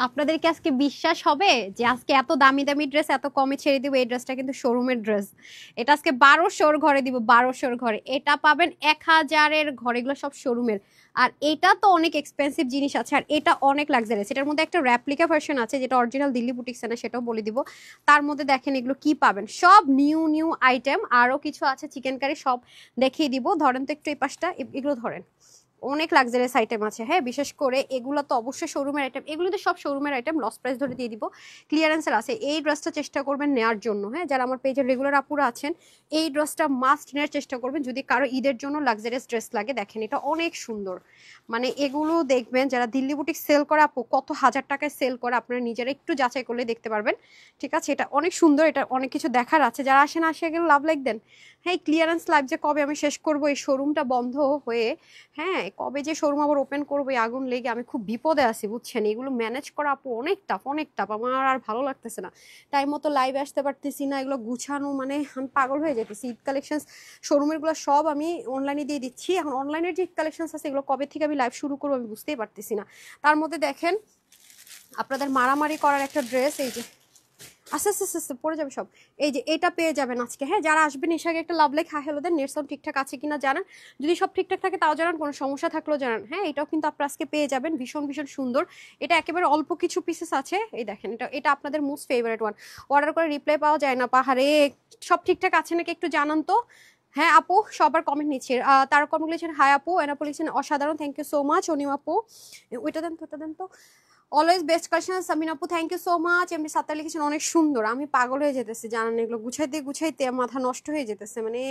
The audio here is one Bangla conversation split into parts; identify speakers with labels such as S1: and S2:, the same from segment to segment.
S1: আপনাদের কি আজকে বিশ্বাস হবে যে আজকে এত দামি দামি ড্রেস এত কমে ছেড়ে দিব? এই ড্রেসটা কিন্তু শোরুমের ড্রেস। এটা আজকে 1200-র ঘরে দিব, 1200-র ঘরে। এটা পাবেন 1000-এর ঘরে, এগুলো সব শোরুমের। আর এটা তো অনেক এক্সপেন্সিভ জিনিস আছে, আর এটা অনেক লাক্সারিয়াস। এটার মধ্যে একটা রেপ্লিকা ভার্সন আছে যেটা অরিজিনাল দিল্লি বুটিক্সে না, সেটাও বলে দিব। তার মধ্যে দেখেন এগুলো কি পাবেন, সব নিউ নিউ আইটেম। আরো কিছু আছে চিকেন কারি, সব দেখিয়ে দিব। ধরেন তো একটু এই পাশটা, এগুলো ধরেন, অনেক লাক্সারিয়াস আইটেম আছে। হ্যাঁ, বিশেষ করে এগুলো তো অবশ্যই শোরুমের আইটেম, এগুলো তো সব শোরুমের আইটেম। লস প্রাইস ধরে দিয়ে দিব, ক্লিয়ারেন্সের আছে। এই ড্রেসটা চেষ্টা করবেন নেওয়ার জন্য। হ্যাঁ, যারা আমার পেজের রেগুলার আপুরা আছেন, এই ড্রেসটা মাস্ট নেওয়ার চেষ্টা করবেন যদি কারো ঈদের জন্য লাক্সারিয়াস ড্রেস লাগে। দেখেন এটা অনেক সুন্দর, মানে এগুলো দেখবেন যারা দিল্লি বুটিক সেল করে আপু, কত হাজার টাকায় সেল করে, আপনারা নিজেরা একটু যাচাই করলে দেখতে পারবেন। ঠিক আছে, এটা অনেক সুন্দর, এটা অনেক কিছু দেখার আছে। যারা আসেন আসে গেলে লাভ লাইক দেন। হ্যাঁ, ক্লিয়ারেন্স লাইভ যে কবে আমি শেষ করবো, এই শোরুমটা বন্ধ হয়ে, হ্যাঁ কবে যে শোরুম আবার ওপেন করবো, এই আগুন লেগে আমি খুব বিপদে আছি বুঝছেন। এগুলো ম্যানেজ করা আপু অনেক টাফ, অনেক টাফ। আমার আর ভালো লাগতেছে না, টাইম মতো লাইভে আসতে পারতেছি না, এগুলো গুছানো, মানে আমি পাগল হয়ে যেতেছি। ঈদ কালেকশন শোরুমের গুলো সব আমি অনলাইনে দিয়ে দিচ্ছি। এখন অনলাইনের যে ঈদ কালেকশন আছে, এগুলো কবে থেকে আমি লাইভ শুরু করবো আমি বুঝতেই পারতেছি না। তার মধ্যে দেখেন আপনাদের মারামারি করার একটা ড্রেস, এই যে আস্তে আস্তে আস্তে আস্তে পড়ে যাবে সব। এই যে এটা পেয়ে যাবেন আজকে। হ্যাঁ, যারা আসবেন এসে আগে একটা লাভ লাইক হাই হ্যালো দেন, নেট সাউন্ড ঠিকঠাক আছে কিনা জানান। যদি সব ঠিকঠাক থাকে তাও জানান, কোনো সমস্যা থাকলেও জানান। হ্যাঁ, এটাও কিন্তু আপনারা আজকে পেয়ে যাবেন, ভীষণ ভীষণ সুন্দর। এটা একেবারে অল্প কিছু পিসেস আছে। এই দেখেন, এটা এটা আপনাদের মোস্ট ফেভারিট ওয়ান। অর্ডার করে রিপ্লাই পাওয়া যায় না পাহাড়ে। সব ঠিকঠাক আছে নাকি একটু জানান তো। হ্যাঁ আপু, সবার কমেন্ট নিচ্ছি। তারা কমেন্ট লিখেছেন হাই আপু, এনাপু লিখেছেন অসাধারণ, thank you so much. Anim আপু ওইটা দেন তো, ওটা দেন তো। অলওয়েজ বেস্ট কালেকশন সামিন আপু, থ্যাংক ইউ সো মাচ। এমনি সাত্তার লিখেছেন অনেক সুন্দর। আমি পাগল হয়ে যেতেছি জানেন, এগুলো গুছাইতে গুছাইতে মাথা নষ্ট হয়ে যেতেছে। মানে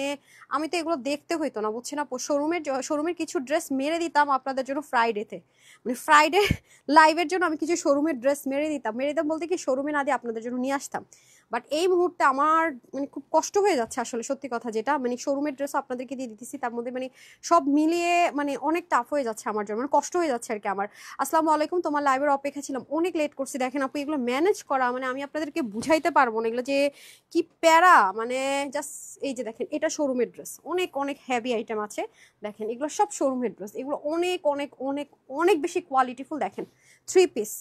S1: আমি তো এগুলো দেখতে হইতো না বুঝছেন আপু। শোরুমের কিছু ড্রেস মেরে দিতাম আপনাদের জন্য ফ্রাইডেতে, মানে ফ্রাইডে লাইভের জন্য আমি কিছু শোরুমের ড্রেস মেরে দিতাম বলতে কি, শোরুমে না দিয়ে আপনাদের জন্য নিয়ে আসতাম। বাট এই মুহূর্তে আমার মানে খুব কষ্ট হয়ে যাচ্ছে আসলে, সত্যি কথা যেটা, মানে শোরুমের ড্রেস আপনাদেরকে দিয়ে দিতেছি, তার মধ্যে মানে সব মিলিয়ে মানে অনেক টাফ হয়ে যাচ্ছে আমার জন্য, মানে কষ্ট হয়ে যাচ্ছে আর কি আমার। আসসালামু আলাইকুম, তোমার লাইভের অপেক্ষা ছিলাম, অনেক লেট করছি। দেখেন আপু, এগুলো ম্যানেজ করা মানে আমি আপনাদেরকে বুঝাইতে পারবো না, এগুলো যে কি প্যারা, মানে জাস্ট। এই যে দেখেন, এটা শোরুমের ড্রেস, অনেক অনেক হেভি আইটেম আছে। দেখেন এগুলো সব শোরুমের ড্রেস, এগুলো অনেক অনেক অনেক অনেক বেশি কোয়ালিটিফুল। দেখেন থ্রি পিস,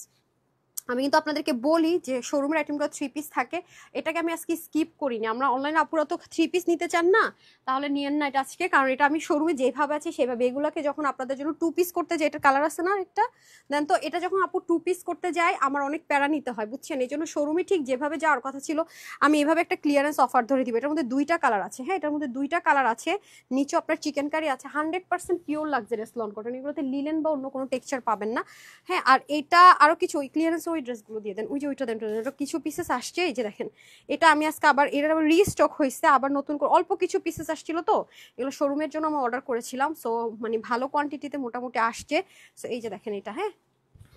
S1: আমি কিন্তু আপনাদেরকে বলি যে শোরুমের আইটেমগুলো থ্রি পিস থাকে। এটাকে আমি আজকে স্কিপ করিনি। আমরা অনলাইনে আপুরা তো থ্রি পিস নিতে চান না, তাহলে নিয়েন না এটা আজকে, কারণ এটা আমি শোরুমে যেভাবে আছে সেভাবে। এগুলোকে যখন আপনাদের জন্য টু পিস করতে যাই, এটার কালার আছে না একটা, দেন তো, এটা যখন আপু টু পিস করতে যায় আমার অনেক প্যারা নিতে হয় বুঝছেন। এই জন্য শোরুমে ঠিক যেভাবে যাওয়ার কথা ছিল, আমি এভাবে একটা ক্লিয়ারেন্স অফার ধরে দিব। এটার মধ্যে দুইটা কালার আছে। হ্যাঁ, এটার মধ্যে দুইটা কালার আছে। নিচে আপনার চিকেন কারি আছে, 100% পিওর লাক্সারিয়াস লন কটন, এগুলোতে লিলেন বা অন্য কোনো টেক্সচার পাবেন না। হ্যাঁ, আর এটা আরো কিছু ওই ক্লিয়ারেন্স ওই ড্রেসগুলো দিয়ে দেন, ওই যে ওইটা দেন, কিছু পিসেস আসছে। এই যে দেখেন, এটা আমি আজকে আবার, এটা আবার রিস্টক হয়েছে, আবার নতুন করে অল্প কিছু পিসেস আসছিল তো, এগুলো শোরুমের জন্য আমি অর্ডার করেছিলাম। সো মানে ভালো কোয়ান্টিটিতে মোটামুটি আসছে। সো এই যে দেখেন এটা, হ্যাঁ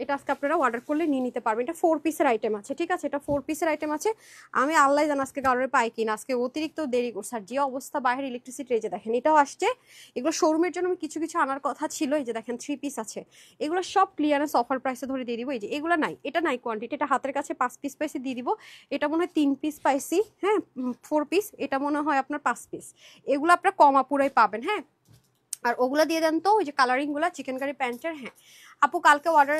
S1: এটা আজকে আপনারা অর্ডার করলে নিয়ে নিতে পারবেন। এটা 4 পিসের আইটেম আছে, ঠিক আছে, এটা 4 পিসের আইটেম আছে। আমি আল্লাহ জান আজকে কারোর পাই কিনা, আজকে অতিরিক্ত দেরি করছে। আর যে অবস্থা বাইরের ইলেকট্রিসিটি, এই যে দেখেন এটাও আসছে। এগুলো শোরুমের জন্য আমি কিছু কিছু আনার কথা ছিল। এই যে দেখেন 3 পিস আছে, এগুলো সব ক্লিয়ারেন্স অফার প্রাইসে ধরে দিয়ে দিব। এই যে এগুলো নাই, এটা নাই কোয়ান্টিটি, এটা হাতের কাছে 5 পিস পাইসে দিয়ে দিব। এটা মনে হয় 3 পিস পাইছি, হ্যাঁ 4 পিস, এটা মনে হয় আপনার 5 পিস। এগুলো আপনার কমা পুরাই পাবেন। হ্যাঁ, আর ওগুলা দিয়ে দেন তো, ওই যে কালারিং গুলা চিকেন কারি প্যান্টের। হ্যাঁ আপু, কালকে অর্ডার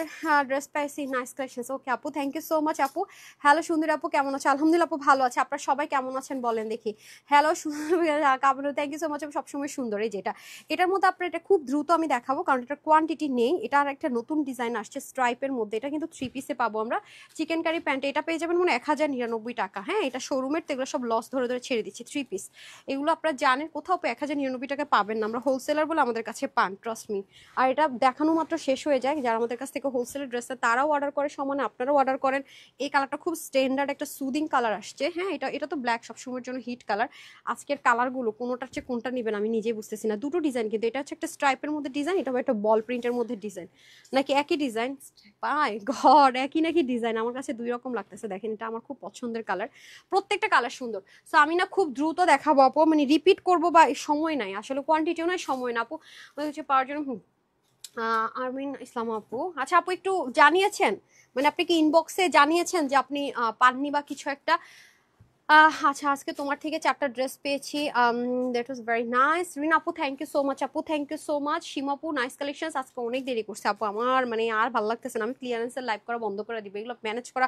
S1: ড্রেস পাইছি, নাইস কালেকশনস। ওকে আপু, থ্যাংক ইউ সো মাচ আপু। হ্যালো সুন্দরী আপু, কেমন আছে? আলহামদুলিল্লাহ আপু, ভালো আছে। আপনারা সবাই কেমন আছেন বলেন দেখি। হ্যালো সুন্দর, থ্যাংক ইউ সো মাচ আপু, সবসময় সুন্দর। এই যেটা, এটার মধ্যে আপনার এটা খুব দ্রুত আমি দেখাবো কারণ এটার কোয়ান্টিটি নেই। এটা আর একটা নতুন ডিজাইন আসছে স্ট্রাইপের মধ্যে, এটা কিন্তু 3 পিসে পাবো আমরা। চিকেন কারি প্যান্ট এটা পেয়ে যাবেন মানে 1099 টাকা। হ্যাঁ, এটা শোরুমের তো, এগুলো সব লস ধরে ধরে ছেড়ে দিচ্ছি। 3 পিস এগুলো আপনারা জানেন কোথাও 1099 টাকা পাবেন না, আমরা হোলসেলার বলে আমাদের কাছে পান, ট্রাস্ট মি। আর এটা দেখানো মাত্র শেষ হয়ে যায়। যারা আমাদের কাছ থেকে হোলসেলের ড্রেসটা তারাও অর্ডার করে, সমানে আপনারাও অর্ডার করেন। এই কালারটা খুব স্ট্যান্ডার্ড একটা সুদিং কালার আসছে। হ্যাঁ, এটা এটা তো ব্ল্যাক সবসময়ের জন্য হিট কালার। আজকের কালারগুলো কোনোটার চেয়ে কোনটা নেবেন আমি নিজেই বুঝতেছি না। দুটো ডিজাইন কিন্তু, এটা হচ্ছে একটা স্ট্রাইপের মধ্যে ডিজাইন, এটা একটা বল প্রিন্টের মধ্যে ডিজাইন, নাকি একই ডিজাইন? বাই গড, একই নাকি ডিজাইন? আমার কাছে দুই রকম লাগতেছে। দেখেন এটা আমার খুব পছন্দের কালার, প্রত্যেকটা কালার সুন্দর। সো আমি না খুব দ্রুত দেখাবো আপু, মানে রিপিট করবো বা সময় নাই আসলে, কোয়ান্টিটিও নাই, সময় না আপু হচ্ছে পাওয়ার জন্য। আরমিন ইসলাম আপু, আচ্ছা আপু একটু জানিয়েছেন, মানে আপনি কি ইনবক্সে জানিয়েছেন যে আপনি পাননি বা কিছু একটা? আচ্ছা আজকে তোমার থেকে 4টা ড্রেস পেয়েছি, that was very nice. Rina আপু থ্যাংক ইউ সো মাচ, আপু থ্যাংক ইউ সো মাচ। সীমাপু নাইস কালেকশনস। আজকে অনেক দেরি করছে আপু, আমার মানে আর ভালো লাগতেছে না, আমি ক্লিয়ারেন্সের লাইভ করা বন্ধ করে দিব, এগুলো ম্যানেজ করা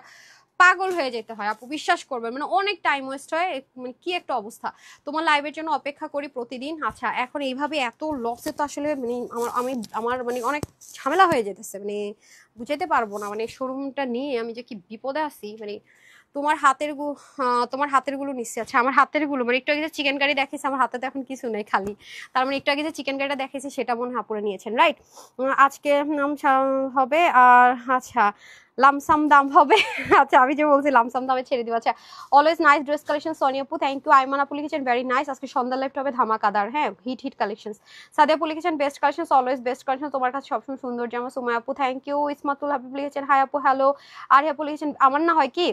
S1: পাগল হয়ে যেতে হয় আপু, বিশ্বাস করবেন, মানে অনেক টাইম ওয়েস্ট হয়, মানে কি একটা অবস্থা। তোমার লাইভের জন্য অপেক্ষা করি প্রতিদিন। আচ্ছা এখন এইভাবে এত লসে তো আসলে মানে আমার মানে অনেক ঝামেলা হয়ে যেতেছে, মানে বুঝাইতে পারবো না, মানে শোরুমটা নিয়ে আমি যে কি বিপদে আছি। মানে তোমার হাতের তোমার হাতের গুলো নিশ্চয়, আচ্ছা আমার হাতের গুলো মানে একটু আগে যে চিকেন কারি দেখেছি, আমার হাতে তো এখন কিছু নেই খালি, তার মানে একটু আগে যে চিকেন কারিটা দেখেছি সেটা মনে হয় আপুরে নিয়েছেন, রাইট? আজকে নাম হবে আর আচ্ছা লামসাম দাম হবে। আচ্ছা আমি যে বলছি লামসাম দামে ছেড়ে দিব। আচ্ছা always nice dress collection Sonia আপু, থ্যাংক ইউ। আইমান আপু লিখেছেন ভেরি নাইস, আজকে সন্ধ্যা লাইফটা হবে ধামাকাদার, হ্যাঁ হিট হিট কালেকশন। সাদিয়া আপু লিখেছেন best collection, always best collection, তোমার কাছে সবসময় সুন্দর জামা। সুমায়া আপু থ্যাংক ইউ। ইসমাতুল হাবিব লিখেছেন হাই আপু হ্যালো। আর আপু লিখেছেন আমার না হয় কি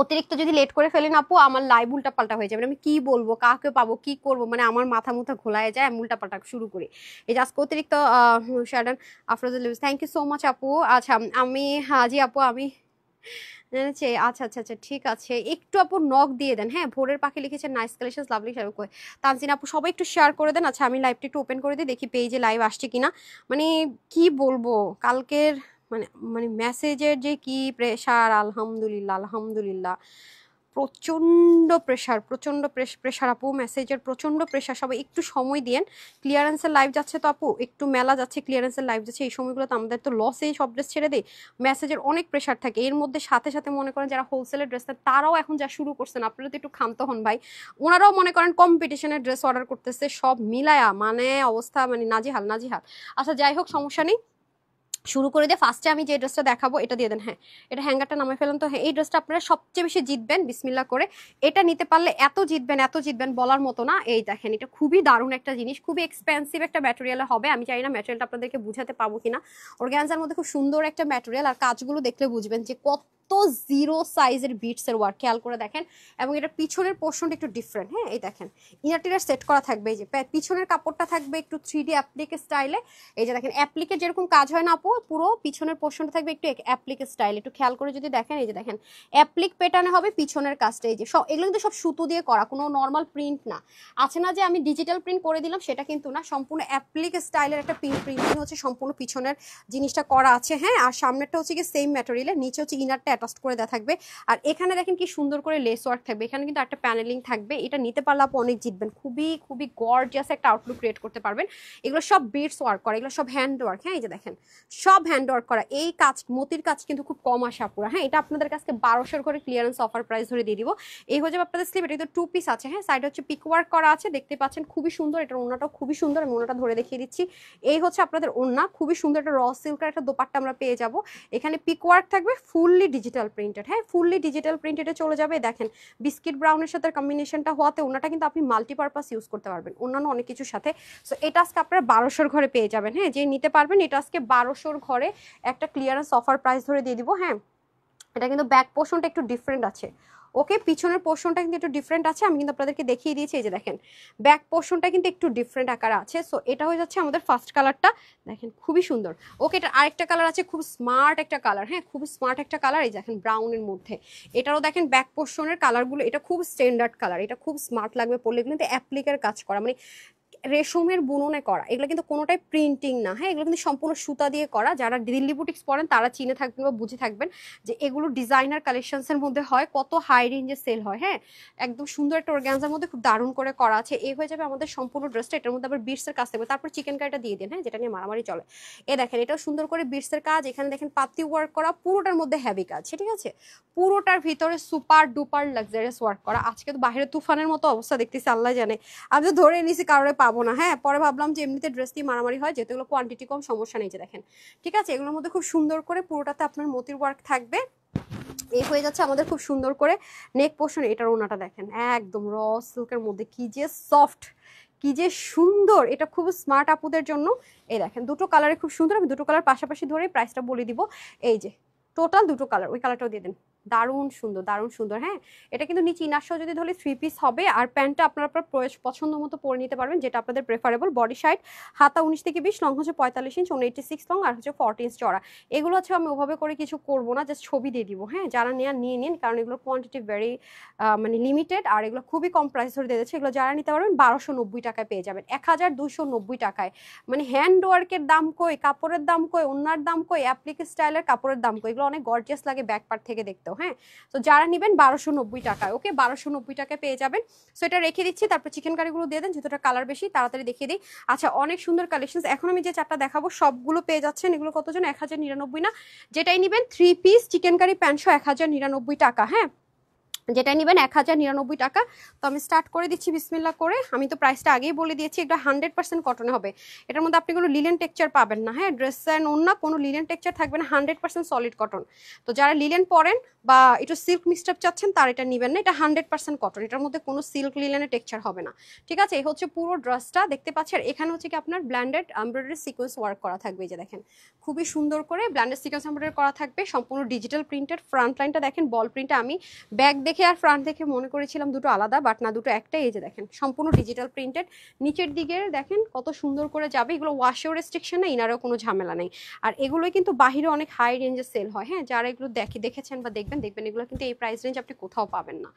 S1: অতিরিক্ত যদি লেট করে ফেলেন আপু আমার লাইভ উল্টা পাল্টা হয়ে যাবে, আমি কি বলবো কাকে পাবো কি করবো, মানে আমার মাথা মুথা ঘোলায় যায়, আমি উল্টা পাল্টা শুরু করি। এই যে আজকে অতিরিক্ত Shadan Afroza leaves, thank you so much আপু। আচ্ছা আমি জি আপু আমি জেনেছি। আচ্ছা আচ্ছা আচ্ছা ঠিক আছে, একটু আপু নক দিয়ে দেন, হ্যাঁ ভোরের পাখি লিখেছেন নাইস কালেকশন লাভলি সাহেব। তানজিন আপু সবাই একটু শেয়ার করে দেন। আচ্ছা আমি লাইভটা একটু ওপেন করে দিই, দেখি পেজে লাইভ আসছে কিনা। মানে কি বলবো কালকের মানে মানে মেসেজের যে কি প্রেশার, আলহামদুলিল্লাহ আলহামদুলিল্লাহ, প্রচন্ড প্রেশার, প্রচন্ড প্রেশার আপু, মেসেজের প্রচন্ড প্রেশার। সবাই একটু সময় দিয়েন, ক্লিয়ারেন্সের লাইভ যাচ্ছে তো আপু, একটু মেলা যাচ্ছে, ক্লিয়ারেন্সের লাইভ যাচ্ছে, এই সময়গুলো তো আমাদের তো লসেই সব ড্রেস ছেড়ে দেয়, মেসেজের অনেক প্রেশার থাকে। এর মধ্যে সাথে সাথে মনে করেন যারা হোলসেলের ড্রেস তারাও এখন যা শুরু করছেন, আপনারা তো একটু ক্ষান্ত হন ভাই, ওনারাও মনে করেন কম্পিটিশনের ড্রেস অর্ডার করতেছে, সব মিলায়া মানে অবস্থা মানে নাজিহাল নাজিহাল। আচ্ছা যাই হোক সমস্যা নেই, শুরু করে দিয়ে ফার্স্টে আমি যে ড্রেসটা দেখাবো এটা দিয়ে দেন, হ্যাঁ এটা হ্যাঙ্গারটা নামে ফেলেন তো। হ্যাঁ এই ড্রেসটা আপনারা সবচেয়ে বেশি জিতবেন বিসমিল্লাহ করে, এটা নিতে পারলে এত জিতবেন এত জিতবেন বলার মতো না। এই দেখেন এটা খুবই দারুণ একটা জিনিস, খুবই এক্সপেন্সিভ একটা ম্যাটেরিয়ালে হবে, আমি জানি না ম্যাটেরিয়ালটা আপনাদেরকে বুঝাতে পাবো কিনা। অর্গানজার মধ্যে খুব সুন্দর একটা ম্যাটেরিয়াল, আর কাজগুলো দেখলে বুঝবেন যে কত জিরো সাইজের বিটসের ওয়ার্ক, খেয়াল করে দেখেন। এবং এটা পিছনের পোর্শনটা একটু ডিফারেন্ট, হ্যাঁ এই দেখেন ইনারটিরা সেট করা থাকবে, এই যে পিছনের কাপড়টা থাকবে একটু 3D অ্যাপ্লিক স্টাইলে। এই যে দেখেন অ্যাপ্লিকের যেরকম কাজ হয় না আপু, পুরো পিছনের পোর্শনটা থাকবে একটু অ্যাপ্লিক স্টাইল, একটু খেয়াল করে যদি দেখেন। এই যে দেখেন অ্যাপ্লিক প্যাটার্নে হবে পিছনের কাজটা, এই যে সব এগুলো কিন্তু সব সুতো দিয়ে করা, কোনো নর্মাল প্রিন্ট না। আছে না যে আমি ডিজিটাল প্রিন্ট করে দিলাম, সেটা কিন্তু না, সম্পূর্ণ অ্যাপ্লিক স্টাইলের একটা প্রিন্টিং হচ্ছে সম্পূর্ণ পিছনের জিনিসটা করা আছে, হ্যাঁ। আর সামনেরটা হচ্ছে কি সেম ম্যাটেরিয়ালের, নিচে হচ্ছে ইনারটা অ্যাটাচ করে দেওয়া থাকবে। আর এখানে দেখেন কি সুন্দর করে লেস ওয়ার্ক থাকবে, এখানে কিন্তু একটা প্যানেলিং থাকবে। এটা নিতে পারলে আপু অনেক জিতবেন, খুবই খুবই গর্জিয়াস একটা আউটলুক ক্রিয়েট করতে পারবেন। এগুলো সব বিটস ওয়ার্ক করা, এগুলো সব হ্যান্ড ওয়ার্ক, হ্যাঁ এই যে দেখেন সব হ্যান্ড ওয়ার্ক করা। এই কাজ মতির কাজ কিন্তু খুব কম আসে আপুরা, হ্যাঁ এটা আপনাদের কাছে 1200 করে ক্লিয়ারেন্স অফার প্রাইস ধরে দিয়ে দিব। এই হচ্ছে আপনাদের স্লিপ, এটা কিন্তু 2 পিস আছে, হ্যাঁ সাইডে হচ্ছে পিক ওয়ার্ক করা আছে, দেখতে পাচ্ছেন খুবই সুন্দর। এটার ওড়নাটাও খুবই সুন্দর, আমি ওড়নাটা ধরে দেখিয়ে দিচ্ছি। এই হচ্ছে আপনাদের ওড়না, খুবই সুন্দর একটা র সিল্কের একটা দোপাট্টা আমরা পেয়ে যাব। এখানে পিক ওয়ার্ক থাকবে, ফুললি ডিজিটাল প্রিন্টেড, হ্যাঁ ফুললি ডিজিটাল প্রিন্টেডে চলে যাবে। দেখেন বিস্কিট ব্রাউনের সাথে কম্বিনেশনটা হওয়াতে ওনাটা কিন্তু আপনি মাল্টিপারপাস ইউজ করতে পারবেন অন্যান্য অনেক কিছুর সাথে। সো এটা আজকে আপনারা 1200 ঘরে পেয়ে যাবেন, হ্যাঁ যে নিতে পারবেন এটা আজকে 1200 ঘরে একটা ক্লিয়ারেন্স অফার প্রাইস ধরে দিয়ে দিব, হ্যাঁ। এটা কিন্তু ব্যাক পোর্শনটা একটু ডিফারেন্ট আছে, ওকে পিছনের পোর্শনটা কিন্তু একটু ডিফারেন্ট আছে, আমি কিন্তু আপনাদেরকে দেখিয়ে দিয়েছি। এই যে দেখেন ব্যাক পোর্শনটা কিন্তু একটু ডিফারেন্ট আকারে আছে। সো এটা হয়ে যাচ্ছে আমাদের ফার্স্ট কালারটা, দেখেন খুবই সুন্দর। ওকে এটা আরেকটা কালার আছে, খুব স্মার্ট একটা কালার, হ্যাঁ খুব স্মার্ট একটা কালার, এই দেখেন ব্রাউনের মধ্যে। এটারও দেখেন ব্যাক পোর্শনের কালারগুলো, এটা খুব স্ট্যান্ডার্ড কালার, এটা খুব স্মার্ট লাগবে পরলে, কিন্তু অ্যাপ্লিকের কাজ করা মানে রেশমের বুননে করা, এগুলো কিন্তু কোনোটাই প্রিন্টিং না, হ্যাঁ এগুলো কিন্তু সম্পূর্ণ সুতা দিয়ে করা। যারা দিল্লি বুটিক্স পরেন তারা চিনে থাকবেন বা বুঝে থাকবেন যে এগুলো ডিজাইনার কালেকশনসের মধ্যে হয়, কত হাই রেঞ্জে সেল হয়, হ্যাঁ একদম সুন্দর একটা অর্গানজার মধ্যে খুব দারুণ করে করা আছে। এই হয়ে যাবে আমাদের সম্পূর্ণ ড্রেসটা, এটার মধ্যে আবার বিটসের কাজ থাকবে, তারপর চিকেন কারিটা দিয়ে দিন, হ্যাঁ যেটা নিয়ে মারামারি চলে। এ দেখেন এটাও সুন্দর করে বিটসের কাজ, এখানে দেখেন পাতি ওয়ার্ক করা, পুরোটার মধ্যে হেভি কাজ, ঠিক আছে পুরোটার ভিতরে সুপার ডুপার লাক্সারিয়াস ওয়ার্ক করা। আজকে তো বাইরে তুফানের মতো অবস্থা দেখতেছি, আল্লাহ জানে, আমি তো ধরে নিছি কারোর পাবো না, হ্যাঁ পরে ভাবলাম যে এমনিতে ড্রেস দিয়ে মারামারি হয়, যেহেতু এগুলো কোয়ান্টিটি কম সমস্যা নেই। যে দেখেন ঠিক আছে এগুলোর মধ্যে খুব সুন্দর করে পুরোটাতে আপনার মতির ওয়ার্ক থাকবে। এই হয়ে যাচ্ছে আমাদের খুব সুন্দর করে নেক পোর্শন। এটার ওনাটা দেখেন একদম র সিল্কের মধ্যে, কি যে সফট কি যে সুন্দর, এটা খুব স্মার্ট আপুদের জন্য। এই দেখেন দুটো কালারে খুব সুন্দর, আমি দুটো কালার পাশাপাশি ধরে প্রাইসটা বলে দিব। এই যে টোটাল দুটো কালার, ওই কালারটাও দিয়ে দেন, দারুণ সুন্দর, দারুণ সুন্দর। হ্যাঁ, এটা কিন্তু নিচে ইনার সহ যদি ধরে 3 পিস হবে, আর প্যান্টটা আপনারা আপনার পছন্দ মতো পরে নিতে পারবেন, যেটা আপনাদের প্রেফারেবল। বডি সাইড হাতা 19 থেকে 20, লং হচ্ছে 45 ইঞ্চ, 186 লং, আর হচ্ছে 40 ইঞ্চ চড়া। এগুলো হচ্ছে আমি ওভাবে করে কিছু করবো না, জাস্ট ছবি দিয়ে দিব। হ্যাঁ, যারা নেওয়া নিয়ে নিন, কারণ এগুলো কোয়ান্টিটি ভেরি মানে লিমিটেড, আর এগুলো খুবই কম প্রাইস ধরে দিয়ে দিচ্ছে। এগুলো যারা নিতে পারবেন 1290 টাকায় পেয়ে যাবেন, 1290 টাকায়। মানে হ্যান্ড ওয়ার্কের দাম কই, কাপড়ের দাম কই, ওনার দাম কই, অ্যাপ্লিক স্টাইলের কাপড়ের দাম কই, এগুলো অনেক গর্জিয়াস লাগে ব্যাক পার্ট থেকে দেখতেও। হ্যাঁ, তো যারা নেবেন 1290 টাকায়, ওকে 1290 টাকায় পেয়ে যাবেন। সো এটা রেখে দিচ্ছি, তারপর চিকেন কারিগুলো দিয়ে দেন, যেহেতু কালার বেশি তাড়াতাড়ি দেখিয়ে দিই। আচ্ছা, অনেক সুন্দর কালেকশন। এখন আমি যে চারটা দেখাবো সবগুলো পেয়ে যাচ্ছেন, এগুলো কতজন, 1099 না, যেটাই নেবেন 3 পিস চিকেন কারি প্যান্ট 1099 টাকা। হ্যাঁ, যেটা নেবেন 1099 টাকা। তো আমি স্টার্ট করে দিচ্ছি বিসমিল্লাহ করে। আমি তো প্রাইসটা আগেই বলে দিয়েছি, এটা 100% কটনে হবে। এটার মধ্যে আপনি কোনো লিলেন টেক্সচার পাবেন না। হ্যাঁ, ড্রেস অ্যান্ড ওন্না কোনো লিলেন টেক্সচার থাকবে না, 100% সলিড কটন। তো যারা লিলেন পরেন বা একটু সিল্ক মিক্সড আপ চাচ্ছেন তার এটা নেবেন না, এটা 100% কটন, এটার মধ্যে কোনো সিল্ক লিলেনের টেক্সচার হবে না। ঠিক আছে, এই হচ্ছে পুরো ড্রেসটা দেখতে পাচ্ছেন। এখানে হচ্ছে কি আপনার ব্ল্যান্ডেড এমব্রয়ডারি সিকোয়েন্স ওয়ার্ক করা থাকবে, এই যে দেখেন খুবই সুন্দর করে ব্ল্যান্ডেড সিকোয়েন্স এমব্রয়ডারি করা থাকবে, সম্পূর্ণ ডিজিটাল প্রিন্টেড। ফ্রন্ট লাইনটা দেখেন বল প্রিন্টে, আমি ব্যাক দেখে আর ফ্রন্ট দেখে মনে করেছিলাম দুটো আলাদা, বাট না, দুটো একটাই। এই যে দেখেন সম্পূর্ণ ডিজিটাল প্রিন্টেড। নিচের দিকে দেখেন কত সুন্দর করে যাবে, এগুলো ওয়াশেও রেস্ট্রিকশন নেই, ইনারও কোনো ঝামেলা নেই। আর এগুলোই কিন্তু বাহিরে অনেক হাই রেঞ্জে সেল হয়। হ্যাঁ, যারা এগুলো দেখেছেন বা দেখবেন এগুলো কিন্তু এই প্রাইস রেঞ্জ আপনি কোথাও পাবেন না,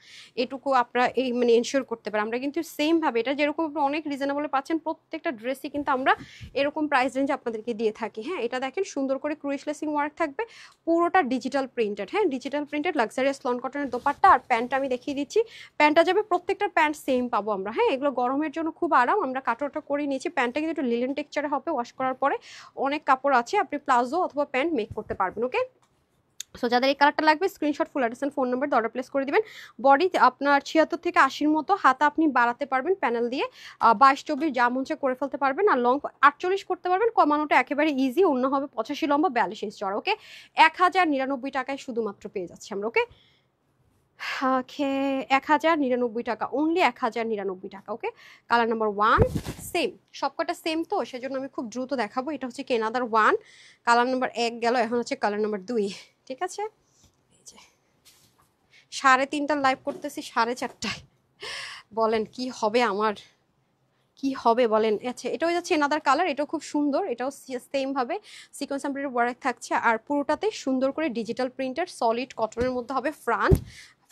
S1: এটুকু আপনারা এই মানে এনশিওর করতে পারেন। আমরা কিন্তু সেম ভাবে এটা যেরকম অনেক রিজনেবল পাচ্ছেন, প্রত্যেকটা ড্রেসই কিন্তু আমরা এরকম প্রাইস রেঞ্জ আপনাদেরকে দিয়ে থাকি। হ্যাঁ, এটা দেখেন সুন্দর করে ক্রুশ লেসিং ওয়ার্ক থাকবে, পুরোটা ডিজিটাল প্রিন্টেড। হ্যাঁ, ডিজিটাল প্রিন্টেড লাক্সারিয়াস লন কটনের দোপাট্টা। আর প্যান্টটা আমি দেখিয়ে দিচ্ছি, প্যান্টটা যাবে প্রত্যেকটা প্যান্ট সেম পাবো আমরা। হ্যাঁ, এগুলো গরমের জন্য খুব আরাম, আমরা কাটোটা করে নিয়েছি। প্যান্টটা কিন্তু একটু লিলেন টেক্সচারে হবে, ওয়াশ করার পরে অনেক কাপড় আছে, আপনি প্লাজো অথবা প্যান্ট মেক করতে পারবেন। ওকে, সো যাদের এই কালারটা লাগবে screenshot, full address and phone number order place করে দিবেন। বডি আপনার 76 থেকে 80 মতো, হাতা আপনি বাড়াতে পারবেন প্যানেল দিয়ে, 22-24 যা মঞ্চে করে ফেলতে পারবেন, আর লং 48 করতে পারবেন, কমানোটা একেবারে ইজি। অন্য হবে 85 লম্বা, 42 ইঞ্চ চড়া। ওকে, 1099 টাকায় শুধুমাত্র পেয়ে যাচ্ছি আমরা। ওকে, ওকে, 1099 টাকা, অনলি 1099 টাকা। ওকে, কালার নাম্বার 1 সেম, সবকটা সেম, তো সেজন্য আমি খুব দ্রুত দেখাবো। এটা হচ্ছে কি আনাদার 1, কালার নাম্বার 1 গেল, এখন হচ্ছে কালার নাম্বার 2। ঠিক আছে, এই যে 3:30টার লাইভ করতেছি, 4:30টায়, বলেন কি হবে আমার, কি হবে বলেন। আচ্ছা, এটাও যাচ্ছে এনাদার কালার, এটাও খুব সুন্দর, এটাও সেম ভাবে সিকোয়েন্স এমব্রয়ডারি ওয়ার্ক থাকছে, আর পুরোটাতে সুন্দর করে ডিজিটাল প্রিন্টের সলিড কটনের মধ্যে হবে।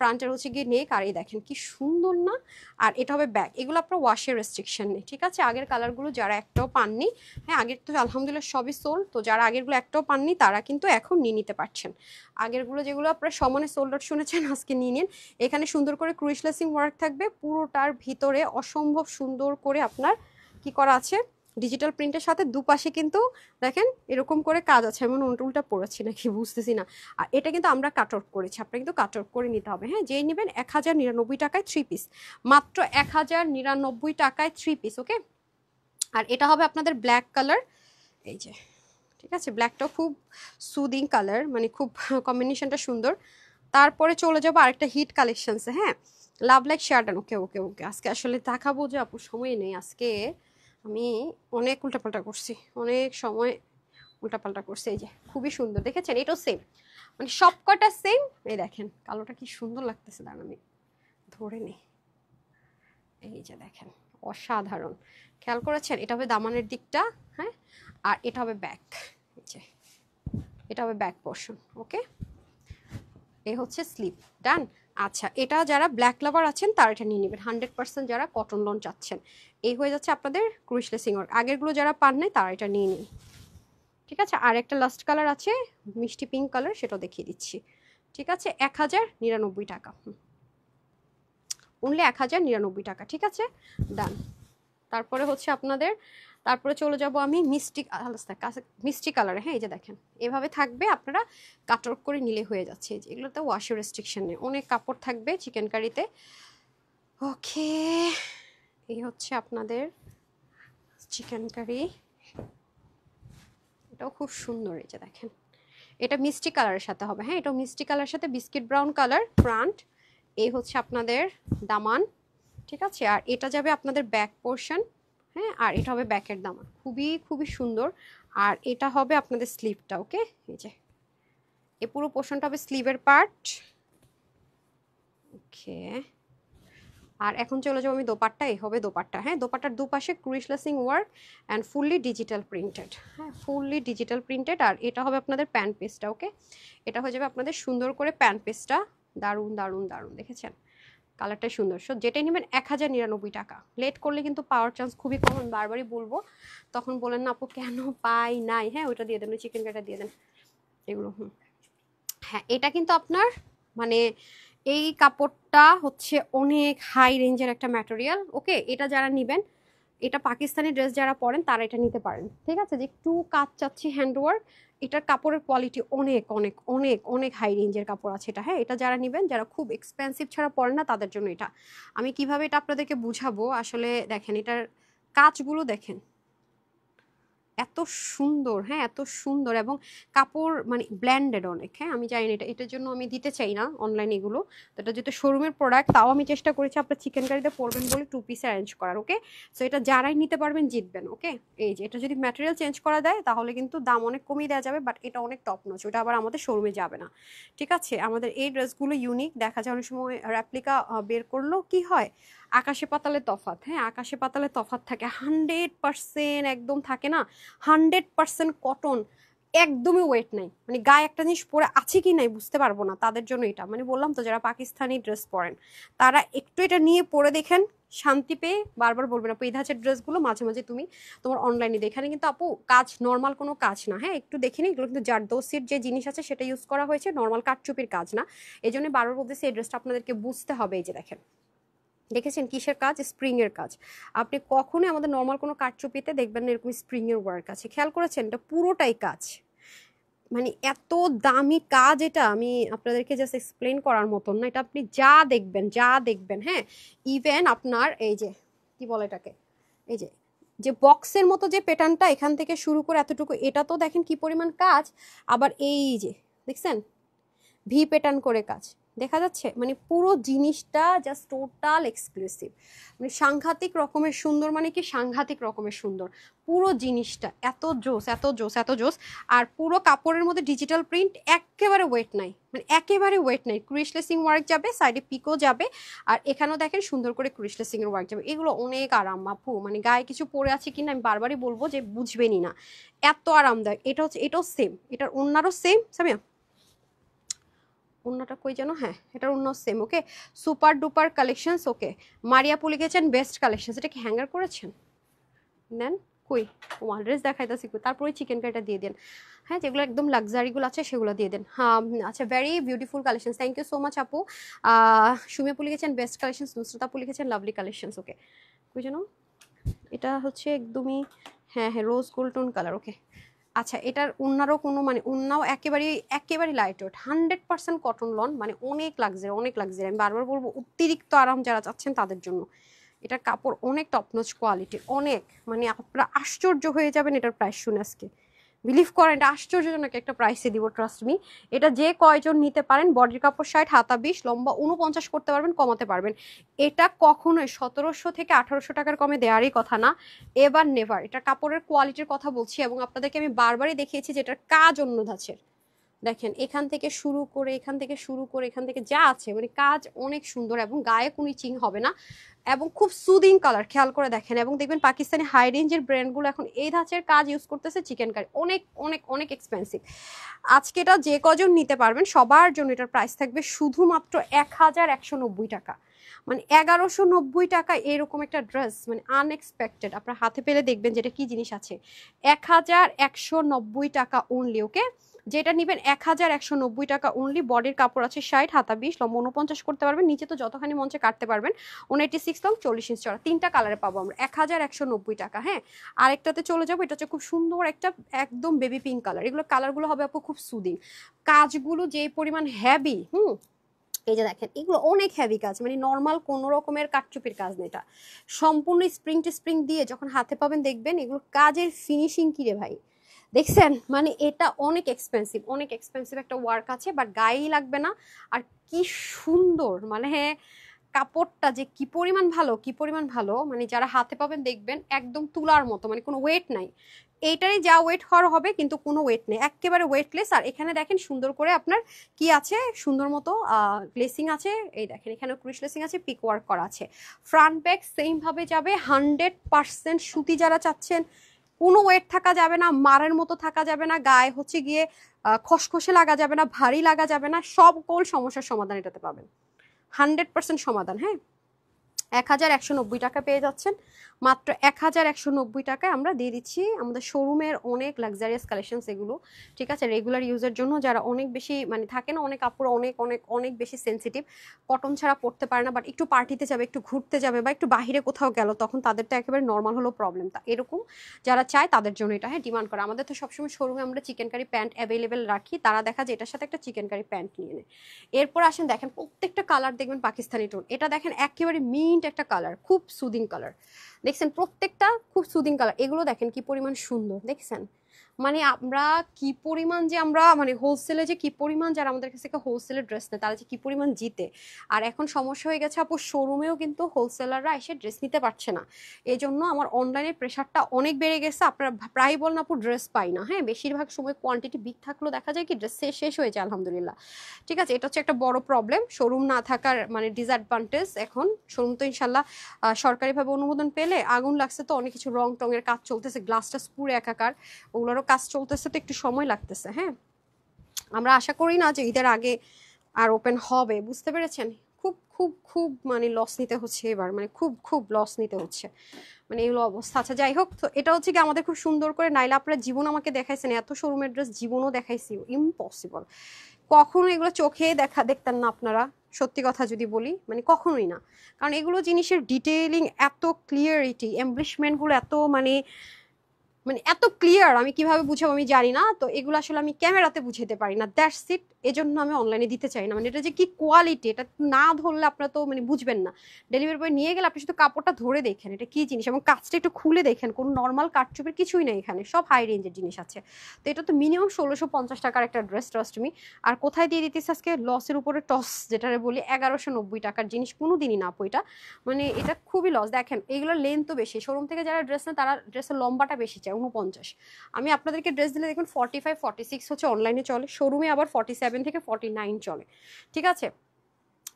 S1: ফ্রন্টের হচ্ছে গিয়ে নেক, আর এই দেখেন কি সুন্দর না। আর এটা হবে ব্যাক, এগুলো আপনার ওয়াশের রেস্ট্রিকশন নেই। ঠিক আছে, আগের কালারগুলো যারা একটাও পাননি, হ্যাঁ আগের তো আলহামদুলিল্লাহ সবই সোল্ড, তো যারা আগেরগুলো একটাও পাননি তারা কিন্তু এখন নিয়ে নিতে পারছেন। আগেরগুলো যেগুলো আপনার সমানে সোল্ড আউট শুনেছেন, আজকে নিয়ে নিন। এখানে সুন্দর করে ক্রুশ লেসিং ওয়ার্ক থাকবে, পুরোটার ভিতরে অসম্ভব সুন্দর করে আপনার কি করা আছে, ডিজিটাল প্রিন্টের সাথে দুপাশে কিন্তু দেখেন এরকম করে কাজ আছে। এমন উল্টা পড়েছি নাকি বুঝতেছি না। আর এটা কিন্তু আমরা কাট আউট করেছি, আপনারা কিন্তু কাট আউট করে নিতে হবে। হ্যাঁ, যেই নেবেন 1099 টাকায় 3 পিস, মাত্র 1099 টাকায় 3 পিস। ওকে, আর এটা হবে আপনাদের ব্ল্যাক কালার, এই যে ঠিক আছে, ব্ল্যাকটাও খুব সুদিং কালার, মানে খুব কম্বিনেশনটা সুন্দর। তারপরে চলে যাবো আরেকটা হিট কালেকশনসে। হ্যাঁ, লাভ লাইক শেয়ারডান। ওকে ওকে ওকে, আজকে আসলে দেখাবো যে আপুর সময় নেই, আজকে আমি অনেক উল্টাপাল্টা করছি, অনেক সময় উল্টাপাল্টা করছি। এই যে খুবই সুন্দর, দেখেছেন এটাও সেম, মানে সবকটা সেম। এই দেখেন কালোটা কি সুন্দর লাগতেছে, দাঁড়ান আমি ধরে নিই। এই যে দেখেন অসাধারণ, খেয়াল করেছেন, এটা হবে দামানের দিকটা। হ্যাঁ, আর এটা হবে ব্যাক, এই যে এটা হবে ব্যাক পোর্শন। ওকে, এই হচ্ছে স্লিপ, ডান। আচ্ছা, এটা যারা ব্ল্যাক লাভার আছেন তারা এটা নিয়ে নেবেন, 100% যারা কটন লন চাচ্ছেন। এই হয়ে যাচ্ছে আপনাদের ক্রুশ লেসিং ওয়ার্ক, আগেরগুলো যারা পান নাই তারা এটা নিয়ে নিন। ঠিক আছে, আর একটা লাস্ট কালার আছে মিষ্টি পিঙ্ক কালার, সেটাও দেখিয়ে দিচ্ছি। ঠিক আছে, 1099 টাকা, অনলি 1099 টাকা। ঠিক আছে, ডান। তারপরে হচ্ছে আপনাদের, তারপরে চলে যাব আমি মিষ্টি কালারে। হ্যাঁ, এই যে দেখেন এভাবে থাকবে, আপনারা কাট আউট করে নিলে হয়ে যাচ্ছে। এই যে এগুলোতে ওয়াশের রেস্ট্রিকশন নেই, অনেক কাপড় থাকবে চিকেন কারিতে। ওকে, এই হচ্ছে আপনাদের চিকেন কারি, এটাও খুব সুন্দর। এই যে দেখেন এটা মিষ্টি কালারের সাথে হবে। হ্যাঁ, এটাও মিষ্টি কালারের সাথে বিস্কিট ব্রাউন কালার ফ্রন্ট। এই হচ্ছে আপনাদের দামান। ঠিক আছে, আর এটা যাবে আপনাদের ব্যাক পোর্শন। হ্যাঁ, আর এটা হবে ব্যাকের দামান, খুবই খুবই সুন্দর। আর এটা হবে আপনাদের স্লিভটা। ওকে, এই যে এই পুরো পোর্শনটা হবে স্লিভের পার্ট। ওকে, আর এখন চলে যাবো আমি দোপাট্টা। এই হবে দোপাট্টা। হ্যাঁ, দোপাট্টার দুপাশে ক্রিসলেসিং work and fully digital printed. হ্যাঁ, ফুললি ডিজিটাল প্রিন্টেড। আর এটা হবে আপনাদের প্যান্ট পিসটা। ওকে, এটা হয়ে যাবে আপনাদের সুন্দর করে প্যান্ট পিসটা। দারুণ দারুণ দারুণ, দেখেছেন কালারটাই সুন্দর। সো যেটাই নেবেন 1099 টাকা। লেট করলে কিন্তু পাওয়ার চান্স খুবই কম, আমি বারবারই বলবো। তখন বলেন না আপু কেন পাই নাই। হ্যাঁ, ওইটা দিয়ে দেন, ওই চিকেন কাটা দিয়ে দেন এগুলো। হ্যাঁ, এটা কিন্তু আপনার মানে এই কাপড়টা হচ্ছে অনেক হাই রেঞ্জের একটা ম্যাটেরিয়াল। ওকে, এটা যারা নেবেন, এটা পাকিস্তানি ড্রেস যারা পরেন তারা এটা নিতে পারেন। ঠিক আছে, যে একটু কাজ চাচ্ছি হ্যান্ডওয়ার্ক, এটার কাপড়ের কোয়ালিটি অনেক অনেক অনেক অনেক হাই রেঞ্জের কাপড় আছে এটা। হ্যাঁ, এটা যারা নেবেন, যারা খুব এক্সপেন্সিভ ছাড়া পরেন না তাদের জন্য এটা। আমি কিভাবে এটা আপনাদেরকে বুঝাবো আসলে, দেখেন এটার কাজগুলো দেখেন এত সুন্দর। হ্যাঁ, এত সুন্দর এবং কাপড় মানে ব্ল্যান্ডেড অনেক। হ্যাঁ, আমি জানি না এটার জন্য আমি দিতে চাই না অনলাইন এগুলো। তো এটা যেহেতু শোরুমের প্রোডাক্ট, তাও আমি চেষ্টা করেছি আপনার চিকেন কারিতে পরবেন বলে 2 পিসে অ্যারেঞ্জ করার। ওকে, সো এটা যারাই নিতে পারবেন জিতবেন। ওকে, এই যে এটা যদি ম্যাটেরিয়াল চেঞ্জ করা দেয় তাহলে কিন্তু দাম অনেক কমিয়ে দেওয়া যাবে, বাট এটা অনেক টপ নচ, ওটা আবার আমাদের শোরুমে যাবে না। ঠিক আছে, আমাদের এই ড্রেসগুলো ইউনিক। দেখা যায় অনেক সময় রেপ্লিকা বের করলেও কি হয়, আকাশে পাতালে তফাৎ। হ্যাঁ, আকাশে পাতালে তফাৎ থাকে। 100% একদম থাকে না, 100% কটন, একদমই ওয়েট নাই, মানে গায়ে একটা জিনিস পরে আছে কি নাই বুঝতে পারবো না, তাদের জন্য এটা। মানে বললাম তো, যারা পাকিস্তানি ড্রেস পরেন তারা একটু এটা নিয়ে পরে দেখেন, শান্তি পেয়ে বারবার বলবেন আপু এই ধাঁচের ড্রেসগুলো মাঝে মাঝে তুমি তোমার অনলাইনে দেখে। এখানে কিন্তু আপু কাজ নর্মাল কোনো কাজ না। হ্যাঁ, একটু দেখে নিই, এগুলো কিন্তু জারদৌসির যে জিনিস আছে সেটা ইউজ করা হয়েছে, নর্মাল কাটচুপির কাজ না। এই জন্য বারবার বলতেছি এই ড্রেসটা আপনাদেরকে বুঝতে হবে। এই যে দেখেন, দেখেছেন কিসের কাজ, স্প্রিং এর কাজ। আপনি কখনোই আমাদের নর্মাল কোনো কারচুপিতে দেখবেন না এরকম স্প্রিং এর ওয়ার্ক আছে, খেয়াল করেছেন? এটা পুরোটাই কাজ, মানে এত দামি কাজ এটা আমি আপনাদেরকে জাস্ট এক্সপ্লেন করার মতন না। এটা আপনি যা দেখবেন যা দেখবেন, হ্যাঁ, ইভেন আপনার এই যে কি বলে এটাকে, এই যে যে বক্সের মতো যে প্যাটার্নটা এখান থেকে শুরু করে এতটুকু, এটা তো দেখেন কি পরিমাণ কাজ। আবার এই যে দেখছেন ভি প্যাটার্ন করে কাজ দেখা যাচ্ছে, মানে পুরো জিনিসটা জাস্ট টোটাল এক্সক্লুসিভ, মানে সাংঘাতিক রকমের সুন্দর। মানে কি সাংঘাতিক রকমের সুন্দর পুরো জিনিসটা, এত জোস এত জোস এত জোস। আর পুরো কাপড়ের মধ্যে ডিজিটাল প্রিন্ট, একেবারে ওয়েট নাই, মানে একেবারে ওয়েট নাই। ক্রিসলেসিং ওয়ার্ক যাবে, সাইডে পিকো যাবে, আর এখানেও দেখেন সুন্দর করে ক্রিসলেসিং এর ওয়ার্ক যাবে। এগুলো অনেক আরাম আপু, মানে গায়ে কিছু পরে আছে কিনা আমি বারবারই বলবো যে বুঝবেনই না, এত আরামদায়ক। এটা হচ্ছে, এটাও সেম, এটার ওন্নারও সেম। সামিয়া ওন্নাটা কই যেন, হ্যাঁ এটার ওন্নাও সেম। ওকে, সুপার ডুপার কালেকশনস। ওকে, মারিয়াপু লিখেছেন বেস্ট কালেকশনস। এটা কি হ্যাঙ্গার করেছেন? নেন, কই ওয়ান ড্রেস দেখাইতেছি, তারপরে চিকেন কারিটা দিয়ে দেন। হ্যাঁ, যেগুলো একদম লাক্সারিগুলো আছে সেগুলো দিয়ে দেন। হ্যাঁ, আচ্ছা, very beautiful collection, thank you so much আপু। সুমিয়াপু লিখেছেন বেস্ট কালেকশনস, নুসরাতাপু লিখেছেন লাভলি কালেকশনস। ওকে, কই যেন এটা হচ্ছে একদমই, হ্যাঁ হ্যাঁ, রোজ গোল্ড টোন কালার। ওকে, আচ্ছা, এটার উন্নারও কোনো মানে উন্নাও একেবারে একেবারে লাইট ওয়েট, 100% কটন লন, মানে অনেক লাক্সারি অনেক লাক্সারি। আমি বারবার বলবো অতিরিক্ত আরাম যারা চাচ্ছেন তাদের জন্য এটার কাপড় অনেক টপনচ কোয়ালিটির, অনেক, মানে আপনারা আশ্চর্য হয়ে যাবেন এটার প্রাইস শুনে। আজকে বিলিভ করেন, এটা আশ্চর্যজনক একটা প্রাইসে দিব, ট্রাস্ট মি। এটা যে কয়জন নিতে পারেন, বডির কাপড় 60, হাতা 20, লম্বা 49 করতে পারবেন, কমাতে পারবেন। এটা কখনোই 1700 থেকে 1800 টাকার কমে দেওয়ারই কথা না, এবার নেভার। এটা কাপড়ের কোয়ালিটির কথা বলছি, এবং আপনাদেরকে আমি বারবারই দেখিয়েছি যে এটার কাজ অন্য ধাঁচের। দেখেন এখান থেকে শুরু করে এখান থেকে শুরু করে এখান থেকে যা আছে, মানে কাজ অনেক সুন্দর, এবং গায়ে কোনো চিং হবে না, এবং খুব সুদিং কালার। খেয়াল করে দেখেন, এবং দেখবেন পাকিস্তানি হাই রেঞ্জের ব্র্যান্ডগুলো এখন এই ধাঁচের কাজ ইউজ করতেছে চিকেন কারি, অনেক অনেক অনেক এক্সপেন্সিভ। আজকে এটা যে কজন নিতে পারবেন সবার জন্য এটার প্রাইস থাকবে শুধুমাত্র 1190 টাকা, মানে 1190 টাকা। এরকম একটা ড্রেস মানে আনএক্সপেক্টেড, আপনার হাতে পেলে দেখবেন যেটা কি জিনিস আছে। 1190 টাকা অনলি। ওকে, যেটা নেবেন 1190 টাকা অনলি। বডির কাপড় আছে 60, হাতা 20, লম্বা 49 করতে পারবেন, নিচে তো যতখানি মঞ্চে কাটতে পারবেন। 186 লং, 40 ইঞ্চ চড়া, 3টা কালারে পাবো আমরা, 1190 টাকা। হ্যাঁ, আরেকটাতে চলে যাবো, এটা হচ্ছে খুব সুন্দর একটা একদম বেবি পিঙ্ক কালার। এগুলো কালারগুলো হবে আপু খুব সুদিং, কাজগুলো যে পরিমাণ হেভি। এই যে দেখেন এগুলো অনেক হেভি কাজ, মানে নর্মাল কোনো রকমের কাটচুপির কাজ না, এটা সম্পূর্ণ স্প্রিং টু স্প্রিং দিয়ে যখন হাতে পাবেন দেখবেন এগুলো কাজের ফিনিশিং কি রে ভাই, দেখছেন? মানে এটা অনেক এক্সপেন্সিভ, অনেক এক্সপেন্সিভ একটা ওয়ার্ক আছে, বাট গায়েই লাগবে না। আর কি সুন্দর, মানে কাপড়টা যে কি পরিমাণ ভালো, কি পরিমাণ ভালো, মানে যারা হাতে পাবেন দেখবেন একদম তুলার মতো, মানে কোনো ওয়েট নাই। এইটারই যা ওয়েট হওয়ার হবে, কিন্তু কোনো ওয়েট নেই, একেবারে ওয়েটলেস। আর এখানে দেখেন সুন্দর করে আপনার কি আছে, সুন্দর মতো গ্লেসিং আছে, এই দেখেন এখানে ক্রুশ লেসিং আছে, পিক ওয়ার্ক করা আছে। ফ্রন্ট ব্যাক সেম ভাবে যাবে, 100% সুতি যারা চাচ্ছেন, কোনো ওয়েট থাকা যাবে না, মারের মতো থাকা যাবে না, গায়ে হচ্ছে গিয়ে খসখসে লাগা যাবে না, ভারী লাগা যাবে না, সব কোল সমস্যার সমাধান এটাতে পাবেন, 100% সমাধান। হ্যাঁ, 1190 টাকা পেয়ে যাচ্ছেন, মাত্র 1190 টাকায় আমরা দিয়ে দিচ্ছি আমাদের শোরুমের অনেক লাক্সারিয়াস কালেকশনস এগুলো। ঠিক আছে, রেগুলার ইউজের জন্য যারা অনেক বেশি মানে থাকে না, অনেক আপুরা অনেক অনেক অনেক বেশি সেন্সিটিভ, কটন ছাড়া পড়তে পারে না, বাট একটু পার্টিতে যাবে, একটু ঘুরতে যাবে বা একটু বাহিরে কোথাও গেল, তখন তাদের তো একেবারে নর্মাল হলো প্রবলেম, তা এরকম যারা চায় তাদের জন্য এটা হ্যাঁ ডিমান্ড করে। আমাদের তো সবসময় শোরুমে আমরা চিকেন কারি প্যান্ট অ্যাভেলেবেল রাখি, তারা দেখা যায় এটার সাথে একটা চিকেন কারি প্যান্ট নিয়ে নেয়। এরপর আসেন দেখেন প্রত্যেকটা কালার দেখবেন পাকিস্তানি টোন, এটা দেখেন একেবারে মিন্ট একটা কালার, খুব সুদিং কালার, দেখছেন প্রত্যেকটা খুব সুদিং কালার। এগুলো দেখেন কি পরিমাণ সুন্দর, দেখছেন মানে আমরা কি পরিমাণ যে আমরা মানে হোলসেলে যে কি পরিমাণ যারা আমাদের কাছ থেকে হোলসেলের ড্রেস নেয় তারা যে কি পরিমাণ জিতে। আর এখন সমস্যা হয়ে গেছে আপু, শোরুমেও কিন্তু হোলসেলাররা এসে ড্রেস নিতে পারছে না, এই জন্য আমার অনলাইনের প্রেশারটা অনেক বেড়ে গেছে। আপনারা প্রায় বলেন আপু ড্রেস পাই না, হ্যাঁ বেশিরভাগ সময় কোয়ান্টিটি বিগ থাকলেও দেখা যায় কি ড্রেস শেষ হয়ে যায় আলহামদুলিল্লাহ। ঠিক আছে, এটা হচ্ছে একটা বড় প্রবলেম, শোরুম না থাকার মানে ডিসঅ্যাডভান্টেজ। এখন শোরুম তো ইনশাল্লাহ সরকারিভাবে অনুমোদন পেলে, আগুন লাগছে তো অনেক কিছু রং টঙের কাজ চলতেছে, গ্লাসটা পুরো একাকার, ওগুলোরও কাজ চলতেছে, তো একটু সময় লাগতেছে। হ্যাঁ, আমরা আশা করি না যে ঈদের আগে আর ওপেন হবে, বুঝতে পেরেছেন। খুব খুব খুব মানে লস নিতে হচ্ছে এবার, মানে খুব খুব লস নিতে হচ্ছে, মানে এগুলো অবস্থা। আচ্ছা যাই হোক, তো এটা হচ্ছে কি আমাদের খুব সুন্দর করে, নাইলে আপনারা জীবন আমাকে দেখাইছেন এত শোরুমের ড্রেস, জীবনও দেখাইছি ইম্পসিবল, কখনো এগুলো চোখে দেখতেন না আপনারা, সত্যি কথা যদি বলি মানে কখনোই না। কারণ এগুলো জিনিসের ডিটেইলিং এত ক্লিয়ারিটি, এমব্লিশমেন্টগুলো এত মানে মানে এত ক্লিয়ার, আমি কিভাবে বুঝাবো আমি জানি না, তো এগুলো আসলে আমি ক্যামেরাতে বুঝাতে পারি না, দ্যাটস ইট। এজন্য আমি অনলাইনে দিতে চাই না, মানে এটা যে কি কোয়ালিটি এটা না ধরলে আপনারা তো মানে বুঝবেন না। ডেলিভারি বয় নিয়ে গেলে আপনি শুধু কাপড়টা ধরে দেখেন এটা কি জিনিস, এবং কাজটা একটু খুলে দেখেন, কোনো নর্মাল কাটচুপের কিছুই নেই এখানে, সব হাই রেঞ্জের জিনিস আছে। তো এটা তো মিনিমাম 1650 টাকার একটা ড্রেস, ট্রাস্ট মি। আর কোথায় দিয়ে দিতেছে আজকে লসের উপরে টস, যেটা বলি 1190 টাকার জিনিস কোনো দিনই না আপু, এটা মানে এটা খুবই লস। দেখেন এইগুলোর লেন্থ তো বেশি, শোরুম থেকে যারা ড্রেস নেয় তারা ড্রেসের লম্বাটা বেশি চায় 49, আমি আপনাদেরকে ড্রেস দিলে দেখুন 45 46 হচ্ছে অনলাইনে চলে, শোরুমে আবার 47 থেকে 49 চলে। ঠিক আছে,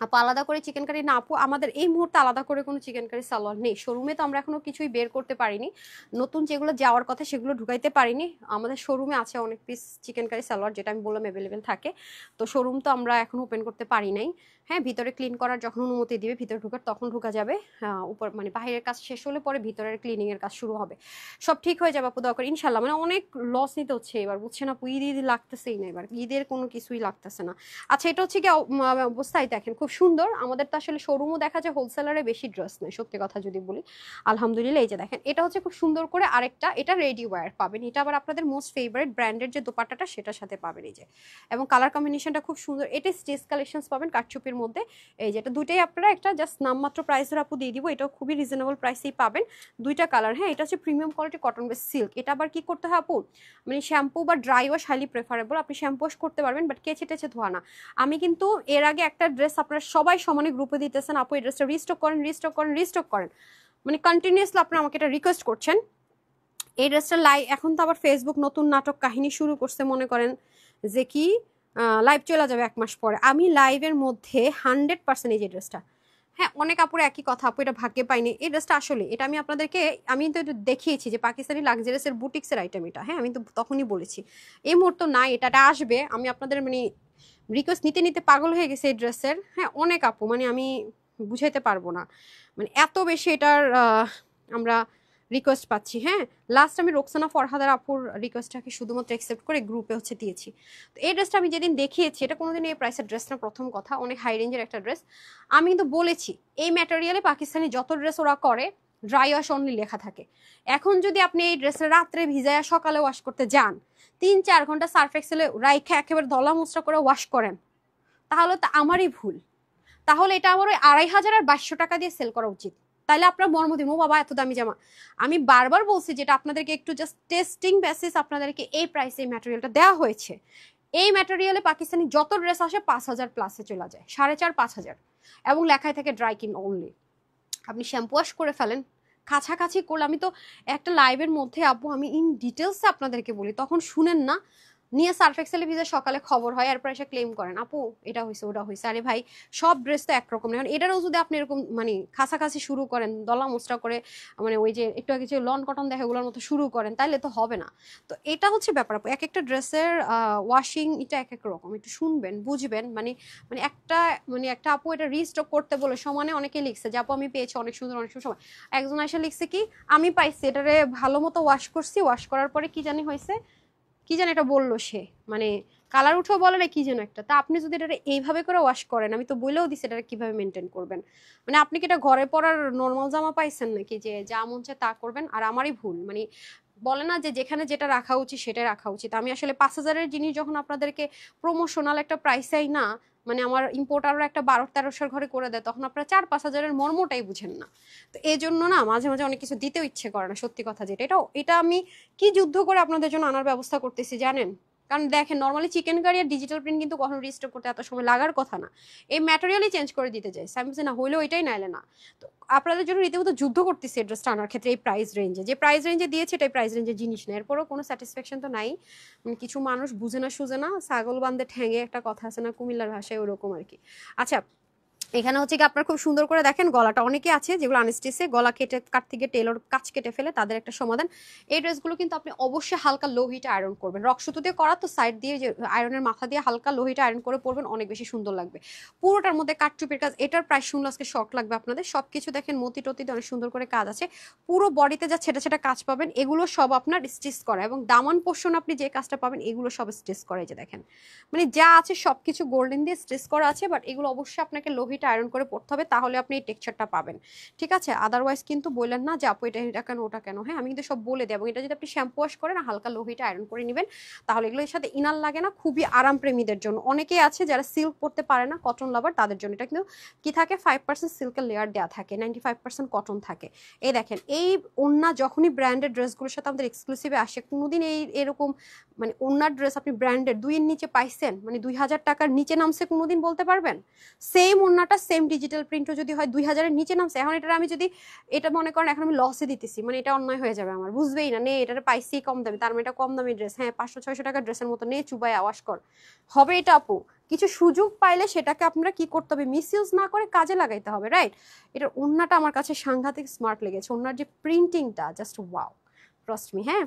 S1: আপু আলাদা করে চিকেন কারি না আপু, আমাদের এই মুহূর্তে আলাদা করে কোনো চিকেন কারি সালোয়ার নেই শোরুমে, তো আমরা এখনো কিছুই বের করতে পারিনি, নতুন যেগুলো যাওয়ার কথা সেগুলো ঢুকাইতে পারিনি। আমাদের শোরুমে আছে অনেক পিস চিকেন কারি সালোয়ার, যেটা আমি বললাম অ্যাভেলেবেল থাকে, তো শোরুম তো আমরা এখন ওপেন করতে পারি নাই। হ্যাঁ, ভিতরে ক্লিন করার যখন অনুমতি দিবে ভিতরে ঢুকার তখন ঢুকা যাবে, উপর মানে বাইরের কাজ শেষ হলে পরে ভিতরের ক্লিনিং এর কাজ শুরু হবে, সব ঠিক হয়ে যাবে আপু দয়া করে ইনশাল্লাহ। মানে অনেক লস নিতে হচ্ছে এবার, বুঝছেন আপু, ঈদ লাগতেছেই না এবার, ঈদের কোনো কিছুই লাগতেছে না। আচ্ছা এটা হচ্ছে কি অবস্থায় দেখেন খুব সুন্দর, আমাদের তো আসলে শোরুমও দেখা যায় হোলসেলারে বেশি ড্রেস নেই সত্যি কথা যদি বলি, আলহামদুলিল্লাহ। এই যে দেখেন এটা হচ্ছে খুব সুন্দর করে আরেকটা, এটা রেডি ওয়্যার পাবেন, এটা আবার আপনাদের মোস্ট ফেভারিট ব্র্যান্ডের যে দোপাট্টাটা সেটার সাথে পাবেন, এই যে, এবং কালার কম্বিনেশনটা খুব সুন্দর, এটা স্টেজ কালেকশনস পাবেন কাটচুপির মধ্যে। এই যে এটা দুইটাই আপনারা একটা জাস্ট নামমাত্র প্রাইসের আপু দিয়ে দিব, এটাও খুবই রিজনেবল প্রাইসেই পাবেন, দুইটা কালার। হ্যাঁ, এটা হচ্ছে premium quality cotton base silk, এটা আবার কি করতে হয় আপু, মানে শ্যাম্পু বা ড্রাই ওয়াশ হাইলি প্রেফারেবল, আপনি শ্যাম্পু ওয়াশ করতে পারবেন বাট কেচে টেচে ধোয়া না। আমি কিন্তু এর আগে একটা ড্রেস আপনারা সবাই সমানে গ্রুপে দিতেছেন আপু এই ড্রেসটা রিস্টক করেন রিস্টক করেন রিস্টক করেন, মানে কন্টিনিউয়াসলি আপনারা আমাকে এটা রিকোয়েস্ট করছেন। এই ড্রেসটা এখন তো আবার ফেসবুক নতুন নাটক কাহিনী শুরু করছে, মনে করেন যে কি লাইভ চলে যাবে 1 মাস পরে, আমি লাইভের মধ্যে 100% এই যে ড্রেসটা, হ্যাঁ অনেক আপুরে একই কথা আপু এটা ভাগ্যে পাইনি, এই ড্রেসটা আসলে এটা আমি আপনাদেরকে আমি তো দেখিয়েছি যে পাকিস্তানি লাক্সারিয়াসের বুটিক্সের আইটেম এটা, হ্যাঁ আমি তো তখনই বলেছি, এই মুহূর্তে নাই, এটা আসবে। আমি আপনাদের মানে রিকোয়েস্ট নিতে নিতে পাগল হয়ে গেছে এই ড্রেসের, হ্যাঁ অনেক আপু মানে আমি বুঝাইতে পারবো না, মানে এত বেশি এটার আমরা রিকোয়েস্ট পাচ্ছি। হ্যাঁ, লাস্ট আমি রোকসানা ফরহাদার আপুর রিকোয়েস্টটাকে শুধুমাত্র অ্যাকসেপ্ট করে গ্রুপে হচ্ছে দিয়েছি। তো এই ড্রেসটা আমি যেদিন দেখিয়েছি এটা কোনোদিন এই প্রাইসের ড্রেস না, প্রথম কথা অনেক হাই রেঞ্জের একটা ড্রেস। আমি কিন্তু বলেছি এই ম্যাটেরিয়ালে পাকিস্তানি যত ড্রেস ওরা করে ড্রাই ওয়াশ অনলি লেখা থাকে। এখন যদি আপনি এই ড্রেসটা রাত্রে ভিজায়া সকালে ওয়াশ করতে যান, 3-4 ঘন্টা সার্ফ এক্সেলে রাইখা একেবারে দলা মোচড়া করে ওয়াশ করেন, তাহলে তো আমারই ভুল, তাহলে এটা আমার ওই 2500 আর 2200 টাকা দিয়ে সেল করা উচিত। তাইলে আপনার মর্ম দিন ও বাবা এত দামি জামা। আমি বারবার বলছি যেটা আপনাদেরকে একটু জাস্ট টেস্টিং বেসিস আপনাদেরকে এই প্রাইসে এই ম্যাটেরিয়ালটা দেওয়া হয়েছে। এই ম্যাটেরিয়ালে পাকিস্তানি যত ড্রেস আসে 5000 প্লাসে চলে যায়, 4500-5000, এবং লেখায় থাকে ড্রাই কিন অনলি। আপনি শ্যাম্পু ওয়াশ করে ফেলেন, কাছাকাছি করলে, আমি তো একটা লাইভের মধ্যে আপু আমি ইন ডিটেলসে আপনাদেরকে বলি, তখন শুনেন না, নিয়ে সার্ফ এক্সেলে ভিজে সকালে খবর হয়, এরপর এসে ক্লেম করেন আপু এটা হয়েছে ওটা হয়েছে। আরে ভাই সব ড্রেস তো একরকম না, এটারও যদি আপনি এরকম মানে কাছাকাছি শুরু করেন, দলা মোচড়া করে, মানে ওই যে একটু আগে যে লন কটন দেখে ওগুলোর মতো শুরু করেন, তাইলে তো হবে না। তো এটা হচ্ছে ব্যাপার আপু, এক একটা ড্রেসের ওয়াশিং এটা এক এক রকম, একটু শুনবেন বুঝবেন। মানে মানে একটা মানে একটা আপু এটা রিস্টক করতে বলে সমানে অনেকে লিখছে যে আপু আমি পেয়েছি অনেক সুন্দর অনেক সুন্দর, সময় একজন এসে লিখছে কি আমি পাইছি এটারে ভালো মতো ওয়াশ করছি, ওয়াশ করার পরে কি জানি হয়েছে, কি যেন এটা বললো সে, মানে কালার উঠেও বলে না কি যেন একটা। তা আপনি যদি এটা এইভাবে করে ওয়াশ করেন, আমি তো বলেও দিছি এটা কিভাবে মেনটেন করবেন। মানে আপনি কি এটা ঘরে পরার নর্মাল জামা পাইছেন নাকি যে যা মন চায় তা করবেন? আর আমারই ভুল, মানে বলে না যে যেখানে যেটা রাখা উচিত সেটাই রাখা উচিত। আমি আসলে 5,000-এর জিনিস যখন আপনাদেরকে প্রমোশনাল একটা প্রাইসেই না, মানে আমার ইম্পোর্টাররা একটা 1200-1300 ঘরে করে দেয়, তখন আপনারা 4-5 হাজারের মর্মটাই বুঝেন না। তো এই জন্য না মাঝে মাঝে অনেক কিছু দিতেও ইচ্ছে করে না, সত্যি কথা যেটা। এটা আমি কি যুদ্ধ করে আপনাদের জন্য আনার ব্যবস্থা করতেছি জানেন? কারণ দেখেন নর্মালি চিকেন কারি আর ডিজিটাল প্রিন্ট কিন্তু কখনো রিস্টক করতে এত সময় লাগার কথা না, এই ম্যাটেরিয়ালই চেঞ্জ করে দিতে চাই স্যামসে না হইলেও এটাই নাইলে না। তো আপনাদের জন্য রীতিমতো যুদ্ধ করতেছি এই ড্রেসটা আনার ক্ষেত্রে, এই প্রাইস রেঞ্জে, যে প্রাইস রেঞ্জে দিয়েছে এটাই প্রাইস রেঞ্জের জিনিস না, এরপরও কোনো স্যাটিসফ্যাকশন তো নাই। কিছু মানুষ বুঝে না সুঝে না, ছাগল বান্ধে ঠ্যাঙে একটা কথা আছে না কুমিল্লার ভাষায়, ওরকম আর কি। আচ্ছা, এখানে হচ্ছে কি আপনার খুব সুন্দর করে দেখেন গলাটা, অনেকে আছে যেগুলো আনস্টিচে গলা কেটে কাট থেকে টেলর কাজ কেটে ফেলে, তাদের একটা সমাধান। এই ড্রেসগুলো কিন্তু আপনি অবশ্যই হালকা লো হিটে আয়রন করবেন, রক্সুতো দিয়ে করা তো সাইড দিয়ে যে আয়রনের মাথা দিয়ে হালকা লো হিটে আয়রন করে পরবেন, অনেক বেশি সুন্দর লাগবে। পুরোটার মধ্যে কাটচুপির কাজ, এটার প্রাইস শুনলে আজকে শক লাগবে আপনাদের। সবকিছু দেখেন মতি টতিতে অনেক সুন্দর করে কাজ আছে, পুরো বডিতে যা ছেটা ছেটা কাজ পাবেন এগুলো সব আপনার স্টিচ করা, এবং দামান পোর্শন আপনি যে কাজটা পাবেন এগুলো সব স্টিচ করা। এই যে দেখেন মানে যা আছে সবকিছু গোল্ডেন দিয়ে স্টিচ করা আছে, বাট এগুলো অবশ্যই আপনাকে লো হিটে আয়রন করে পড়তে হবে, তাহলে আপনি এই টেক্সচারটা পাবেন। ঠিক আছে, আদারওয়াইজ কিন্তু বললেন না যে আপু এটা কেন ওটা কেন। হ্যাঁ আমি কিন্তু সব বলে দেবো, এটা যদি আপনি শ্যাম্পু ওয়াশ করেন হালকা লো হিটে আয়রন করে নেবেন, তাহলে এগুলো এর সাথে ইনার লাগে না, খুবই আরাম প্রেমীদের জন্য। অনেকেই আছে যারা সিল্ক পরতে পারে না, কটন লাভার, তাদের জন্য এটা কিন্তু কি থাকে 5% সিল্কের লেয়ার দেওয়া থাকে, 95% কটন থাকে। এই দেখেন এই ওন্না যখনই ব্র্যান্ডেড ড্রেসগুলোর সাথে আমাদের এক্সক্লুসিভে আসে, কোনোদিন এরকম মানে ওন্নার ড্রেস আপনি ব্র্যান্ডেড 2 এর নিচে পাইছেন, মানে 2000 টাকার নিচে নামছে কোনোদিন বলতে পারবেন? সেম ওন্নাটা সেম ডিজিটাল প্রিন্টও যদি হয় 2000-এর নিচে নামছে, এখন এটা আমি যদি এটা মনে করেন এখন আমি লসে দিতেছি, মানে এটা অন্যায় হয়ে যাবে আমার, বুঝবেই না নে এটা পাইছি কম দামি, তার মানে এটা কম দামি ড্রেস। হ্যাঁ 500-600 টাকার ড্রেসের মতো নে চুবাই আওয়াজ কর, হবে এটা আপু? কিছু সুযোগ পাইলে সেটাকে আপনারা কি করতে হবে, মিস ইউজ না করে কাজে লাগাইতে হবে, রাইট? এটার ওন্নাটা আমার কাছে সাংঘাতিক স্মার্ট লেগেছে, ওন্নার যে প্রিন্টিংটা জাস্ট ওয়াও, ট্রাস্ট মি। হ্যাঁ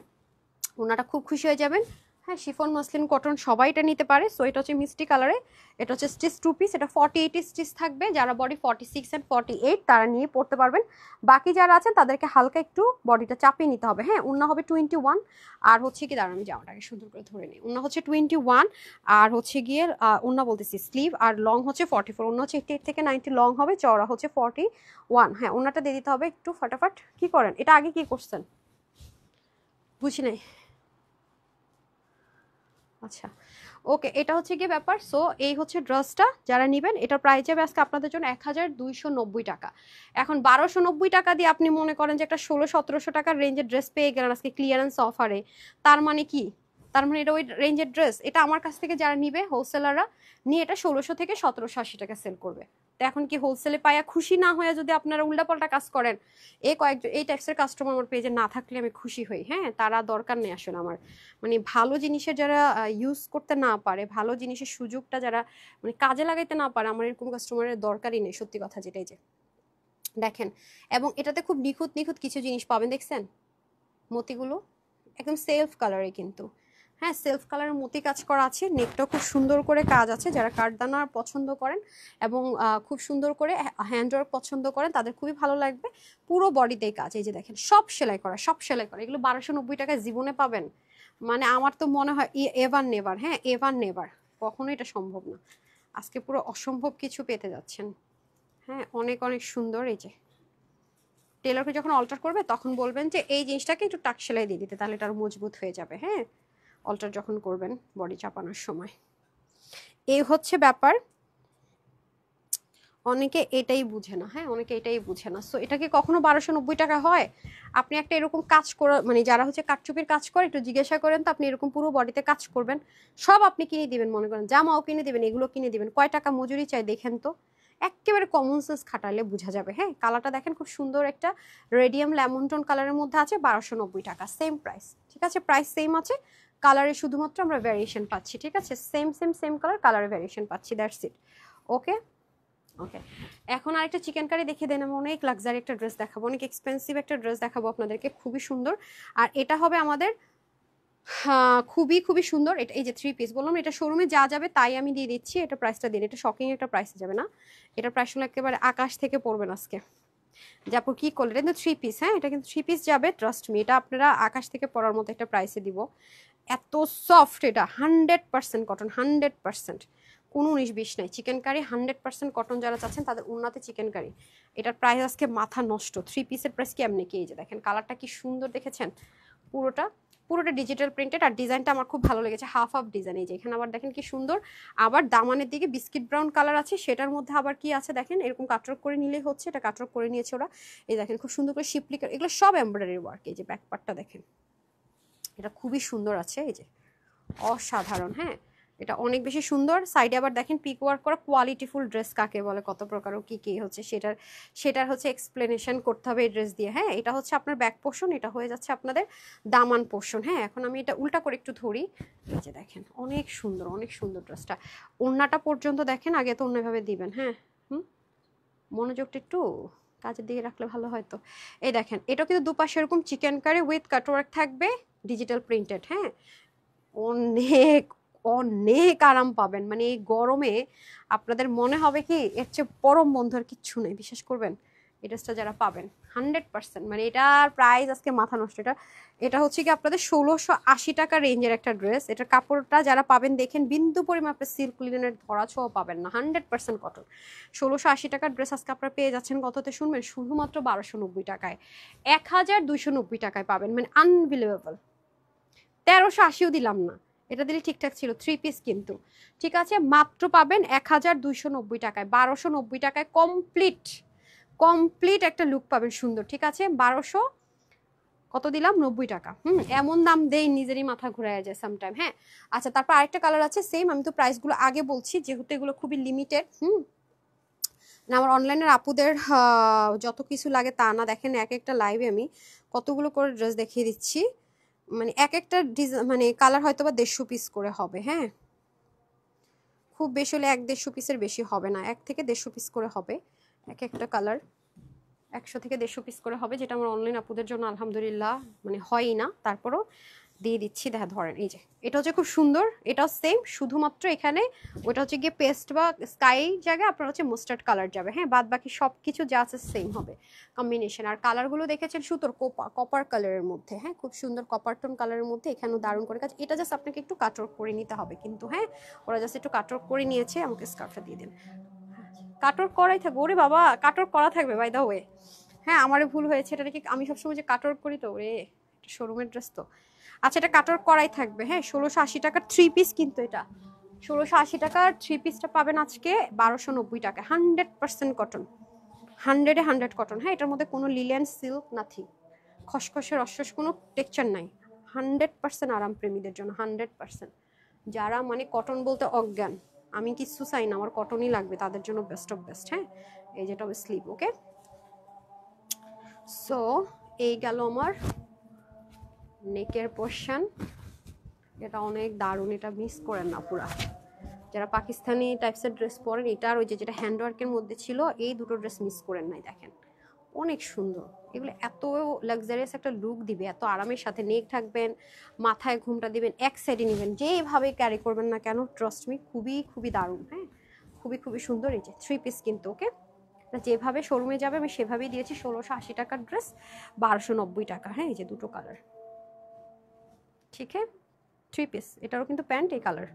S1: ওনাটা খুব খুশি হয়ে যাবেন। হ্যাঁ শিফন মসলিন কটন সবাই এটা নিতে পারে। সো এটা হচ্ছে মিষ্টি কালারে, এটা হচ্ছে স্টিচ 2 পিস, এটা 48 স্টিচ থাকবে, যারা বডি 46 এন্ড 48 তারা নিয়ে পড়তে পারবেন। বাকি যারা আছেন তাদেরকে হালকা একটু বডিটা চাপিয়ে নিতে হবে। হ্যাঁ ওন্না হবে 21, আর হচ্ছে কি দাঁড়ান আমি জামাটাকে সুন্দর করে ধরে নিই, ওন্না হচ্ছে 21, আর হচ্ছে গিয়ে ওন্না বলতেছি স্লিভ, আর লং হচ্ছে 44, ওন্না হচ্ছে 88 থেকে 90 লং হবে, চওড়া হচ্ছে 41। হ্যাঁ ওন্নাটা দিয়ে দিতে হবে একটু ফটাফট। কি করেন এটা আগে কি করছেন বুঝি নাই। আচ্ছা ওকে, এটা হচ্ছে গিয়ে ব্যাপার। সো এই হচ্ছে ড্রেসটা যারা নেবেন, এটার প্রাইস যাবে আজকে আপনাদের জন্য 1290 টাকা। এখন 1290 টাকা দিয়ে আপনি মনে করেন যে একটা 1600-1700 টাকার রেঞ্জের ড্রেস পেয়ে গেলেন আজকে ক্লিয়ারেন্স অফারে। তার মানে কি, তার মানে এটা ওই রেঞ্জের ড্রেস, এটা আমার কাছ থেকে যারা নিবে হোলসেলাররা নিয়ে এটা 1600 থেকে 1780 টাকা সেল করবে। তো এখন কি হোলসেলে পাইয়া খুশি না হয়ে যদি আপনারা উল্টাপাল্টা কাজ করেন, এই ট্যাক্সের কাস্টমার আমার পেজে না থাকলে আমি খুশি হই। হ্যাঁ তারা দরকার নেই আসলে আমার, মানে ভালো জিনিসের যারা ইউজ করতে না পারে, ভালো জিনিসের সুযোগটা যারা মানে কাজে লাগাইতে না পারে, আমার এরকম কাস্টমারের দরকারই নেই, সত্যি কথা যেটাই। যে দেখেন, এবং এটাতে খুব নিখুঁত নিখুঁত কিছু জিনিস পাবেন, দেখছেন মতিগুলো একদম সেলফ কালারে কিন্তু। হ্যাঁ সেলফ কালারের মতি কাজ করা আছে, নেকটাও খুব সুন্দর করে কাজ আছে, যারা কাঠদানা পছন্দ করেন এবং খুব সুন্দর করে হ্যান্ডওয়ার্ক পছন্দ করেন তাদের খুবই ভালো লাগবে। পুরো বডিতেই কাজ, এই যে দেখেন সব সেলাই করা, সব সেলাই করা, এগুলো 1290 টাকায় জীবনে পাবেন? মানে আমার তো মনে হয় এভার নেভার, হ্যাঁ এভার নেভার, কখনো এটা সম্ভব না। আজকে পুরো অসম্ভব কিছু পেতে যাচ্ছেন। হ্যাঁ অনেক অনেক সুন্দর। এই যে টেলরকে যখন অল্টার করবে তখন বলবেন যে এই জিনিসটাকে একটু টাক সেলাই দিয়ে দিতে, তাহলে এটা আরো মজবুত হয়ে যাবে। হ্যাঁ অল্টার যখন করবেন বডি চাপানোর সময়, এই হচ্ছে ব্যাপার। অনেকে এটাই বুঝে না, হ্যাঁ অনেকে এটাই বুঝে না। সো এটা কি কখনো 1290 টাকা হয়? আপনি একটা এরকম কাজ করে, মানে যারা হচ্ছে কাঠচুপির কাজ করে একটু জিজ্ঞাসা করেন তো, আপনি এরকম পুরো বডিতে কাজ করবেন, সব আপনি কিনে দিবেন, মনে করেন জামাও কিনে দিবেন, এগুলো কিনে দিবেন, কয় টাকা মজুরি চাই দেখেন তো। একেবারে কমন সেন্স খাটালে বোঝা যাবে। হ্যাঁ, কালারটা দেখেন খুব সুন্দর একটা রেডিয়াম লেমন টোন কালারের মধ্যে আছে, 1290 টাকা, সেম প্রাইস। ঠিক আছে, প্রাইস সেম আছে, কালারে শুধুমাত্র আমরা ভ্যারিয়েশন পাচ্ছি। ঠিক আছে, সেম কালার, কালারে ভ্যারিয়েশন পাচ্ছি, দ্যাটস ইট। ওকে ওকে, এখন আরেকটা চিকেন কারি দেখিয়ে দেন। আমি অনেক লাক্সারি একটা ড্রেস দেখাবো, অনেক এক্সপেন্সিভ একটা ড্রেস দেখাবো আপনাদেরকে, খুবই সুন্দর। আর এটা হবে আমাদের খুবই সুন্দর। এটা এই যে 3 পিস বললাম, এটা শোরুমে যা যাবে তাই আমি দিয়ে দিচ্ছি। এটা প্রাইসটা দিন, এটা শকিং একটা প্রাইসে যাবে না, এটার প্রাইস হলো একেবারে আকাশ থেকে পড়বেন আজকে। যাপু কি করলে, এটা কিন্তু 3 পিস, হ্যাঁ এটা কিন্তু 3 পিস যাবে, ট্রাস্ট মি, এটা আপনারা আকাশ থেকে পড়ার মতো একটা প্রাইসে দিব। এত সফট, এটা 100% কটন, 100%, কোনো 19-20 নাই। চিকেন কারি 100% কটন যারা চাচ্ছেন তাদের উন্নতে চিকেন কারি। এটার প্রাইস আজকে মাথা নষ্ট। 3 পিসের প্রাইস কেমনে কি, এই যে দেখেন কালারটা কি সুন্দর দেখেছেন, পুরোটা ডিজিটাল প্রিন্টেড। আর ডিজাইনটা আমার খুব ভালো লেগেছে, হাফ ডিজাইন। এই যে এখানে আবার দেখেন কি সুন্দর, আবার দামানের দিকে বিস্কিট ব্রাউন কালার আছে, সেটার মধ্যে আবার কি আছে দেখেন, এরকম কাটরক করে নিলেই হচ্ছে, এটা কাটরক করে নিয়েছে ওরা। এই দেখেন খুব সুন্দর করে শিপলি, এগুলো সব এমব্রয়ডারি ওয়ার্ক। এই যে ব্যাক পার্টটা দেখেন, এটা খুবই সুন্দর আছে, এই যে অসাধারণ। হ্যাঁ, এটা অনেক বেশি সুন্দর। সাইডে আবার দেখেন পিক ওয়ার্ক করা, কোয়ালিটিফুল ড্রেস কাকে বলে, কত প্রকার ও কি হচ্ছে সেটার হচ্ছে এক্সপ্লেনেশন করতে হবে এই ড্রেস দিয়ে। হ্যাঁ, এটা হচ্ছে আপনার ব্যাক পোর্শন, এটা হয়ে যাচ্ছে আপনাদের দামান পোর্শন। হ্যাঁ, এখন আমি এটা উল্টা করে একটু ধরি, এই যে দেখেন অনেক সুন্দর ড্রেসটা। ওড়নাটা পর্যন্ত দেখেন, আগে তো অন্যভাবে দিবেন। হ্যাঁ, মনোযোগটা একটু কাজের দিকে রাখলে ভালো হয়তো। এই দেখেন, এটা কিন্তু দুপাশে এরকম চিকেন কারি উইথ কাটওয়ার্ক থাকবে, ডিজিটাল প্রিন্টেড। হ্যাঁ, অনেক আরাম পাবেন, মানে এই গরমে আপনাদের মনে হবে কি এর চেয়ে পরম বন্ধু আর কিচ্ছু নেই, বিশ্বাস করবেন। এই ড্রেসটা যারা পাবেন 100%, মানে এটার প্রাইস আজকে মাথা নষ্ট। এটা হচ্ছে কি আপনাদের 1680 টাকা রেঞ্জের একটা ড্রেস। এটার কাপড়টা যারা পাবেন দেখেন, বিন্দু পরিমাণ আপনার সিল্ক লিনেনের ধরা ছোঁয়া পাবেন না, 100% কটন। 1680 টাকার ড্রেস আজকে আপনারা পেয়ে যাচ্ছেন কততে শুনবেন, শুধুমাত্র 1290 টাকায়, 1290 টাকায় পাবেন, মানে আনবিলিভেবল। 1380ও দিলাম না, এটা দিলে ঠিকঠাক ছিল, 3 পিস কিন্তু। ঠিক আছে, মাত্র পাবেন 1290 টাকায়, 1290 টাকায় কমপ্লিট একটা লুক পাবেন সুন্দর। ঠিক আছে, 1200 কত দিলাম, 90 টাকা। এমন দাম দেই নিজেরই মাথা ঘুরায় যায় সামটাইম। হ্যাঁ, আচ্ছা, তারপর আরেকটা কালার আছে সেম, আমি তো প্রাইসগুলো আগে বলছি যেহেতু এগুলো খুবই লিমিটেড। না, আমার অনলাইনের আপুদের যত কিছু লাগে তা না, দেখেন এক একটা লাইভে আমি কতগুলো করে ড্রেস দেখিয়ে দিচ্ছি, মানে এক একটা মানে কালার হয়তো বা 150 পিস করে হবে। হ্যাঁ, খুব বেশি হলে 1-150 পিসের বেশি হবে না, 1 থেকে 150 পিস করে হবে এক একটা কালার, 100 থেকে 150 পিস করে হবে, যেটা আমার অনলাইন আপুদের জন্য আলহামদুলিল্লাহ মানে হয়ই না, তারপরও দিয়ে দিচ্ছি। দেখা ধরেন এই যে এটা হচ্ছে খুব সুন্দর, এটাও সেম, শুধুমাত্র এখানে ওটা হচ্ছে গিয়ে পেস্ট বা স্কাই জায়গায় আপনার হচ্ছে মাস্টার্ড কালার যাবে। হ্যাঁ, বাদ বাকি সব কিছু যা আছে সেম হবে কম্বিনেশন। আর কালারগুলো দেখেছেন সুতোর কপার কালারের মধ্যে। হ্যাঁ, খুব সুন্দর কপার টোন কালারের মধ্যে, এখানেও দারুণ করে কাজ। এটা জাস্ট আপনাকে একটু কাটওয়ার্ক করে নিতে হবে কিন্তু। হ্যাঁ, ওরা জাস্ট একটু কাটওয়ার্ক করে নিয়েছে, আমাকে স্কার্ফটা দিয়ে দিন। কাটওয়ার্ক করাই থাকবে, ওরে বাবা কাটওয়ার্ক করা থাকবে বাই দা ওয়ে। হ্যাঁ, আমারও ভুল হয়েছে, এটা নাকি আমি সবসময় যে কাটওয়ার্ক করি, তো ওরে শোরুমের ড্রেস তো। আচ্ছা, এটা কাটওয়ার্ক করাই থাকবে। হ্যাঁ, 1680 টাকার 3 পিস কিন্তু, এটা 1680 টাকার 3 পিসটা পাবেন আজকে 1290 টাকা, 100% কটন, 100 কটন। হ্যাঁ, এটার মধ্যে কোনো লিলেন সিল্ক নাথি, খসখসে রসরস কোনো টেক্সচার নাই, 100% আরাম প্রেমীদের জন্য, 100%। যারা মানে কটন বলতে অজ্ঞান, আমি কিছু চাই না, আমার কটনই লাগবে, তাদের জন্য বেস্ট অফ বেস্ট। হ্যাঁ, এই যেটা হবে স্লিভ। ওকে, সো এই গেল আমার নেকের পোর্শন, এটা অনেক দারুণ, এটা মিস করেন না পুরা। যারা পাকিস্তানি টাইপসের ড্রেস পরেন, এটা আর ওই যেটা হ্যান্ডওয়ার্কের মধ্যে ছিল, এই দুটো ড্রেস মিস করেন নাই। দেখেন অনেক সুন্দর, এগুলো এত লাক্সারিয়াস একটা লুক দিবে, এত আরামের সাথে নেক থাকবেন, মাথায় ঘুমটা দিবেন, এক সাইডে নেবেন, যেভাবে ক্যারি করবেন না কেন, ট্রাস্ট মি খুবই দারুণ। হ্যাঁ, খুবই সুন্দর। এই যে 3 পিস কিন্তু। ওকে, যেভাবে শোরুমে যাবে আমি সেভাবেই দিয়েছি। 1680 টাকার ড্রেস 1290 টাকা। হ্যাঁ, এই যে দুটো কালার, ঠিক আছে, 3 পিস, এটারও কিন্তু প্যান্ট এই কালার।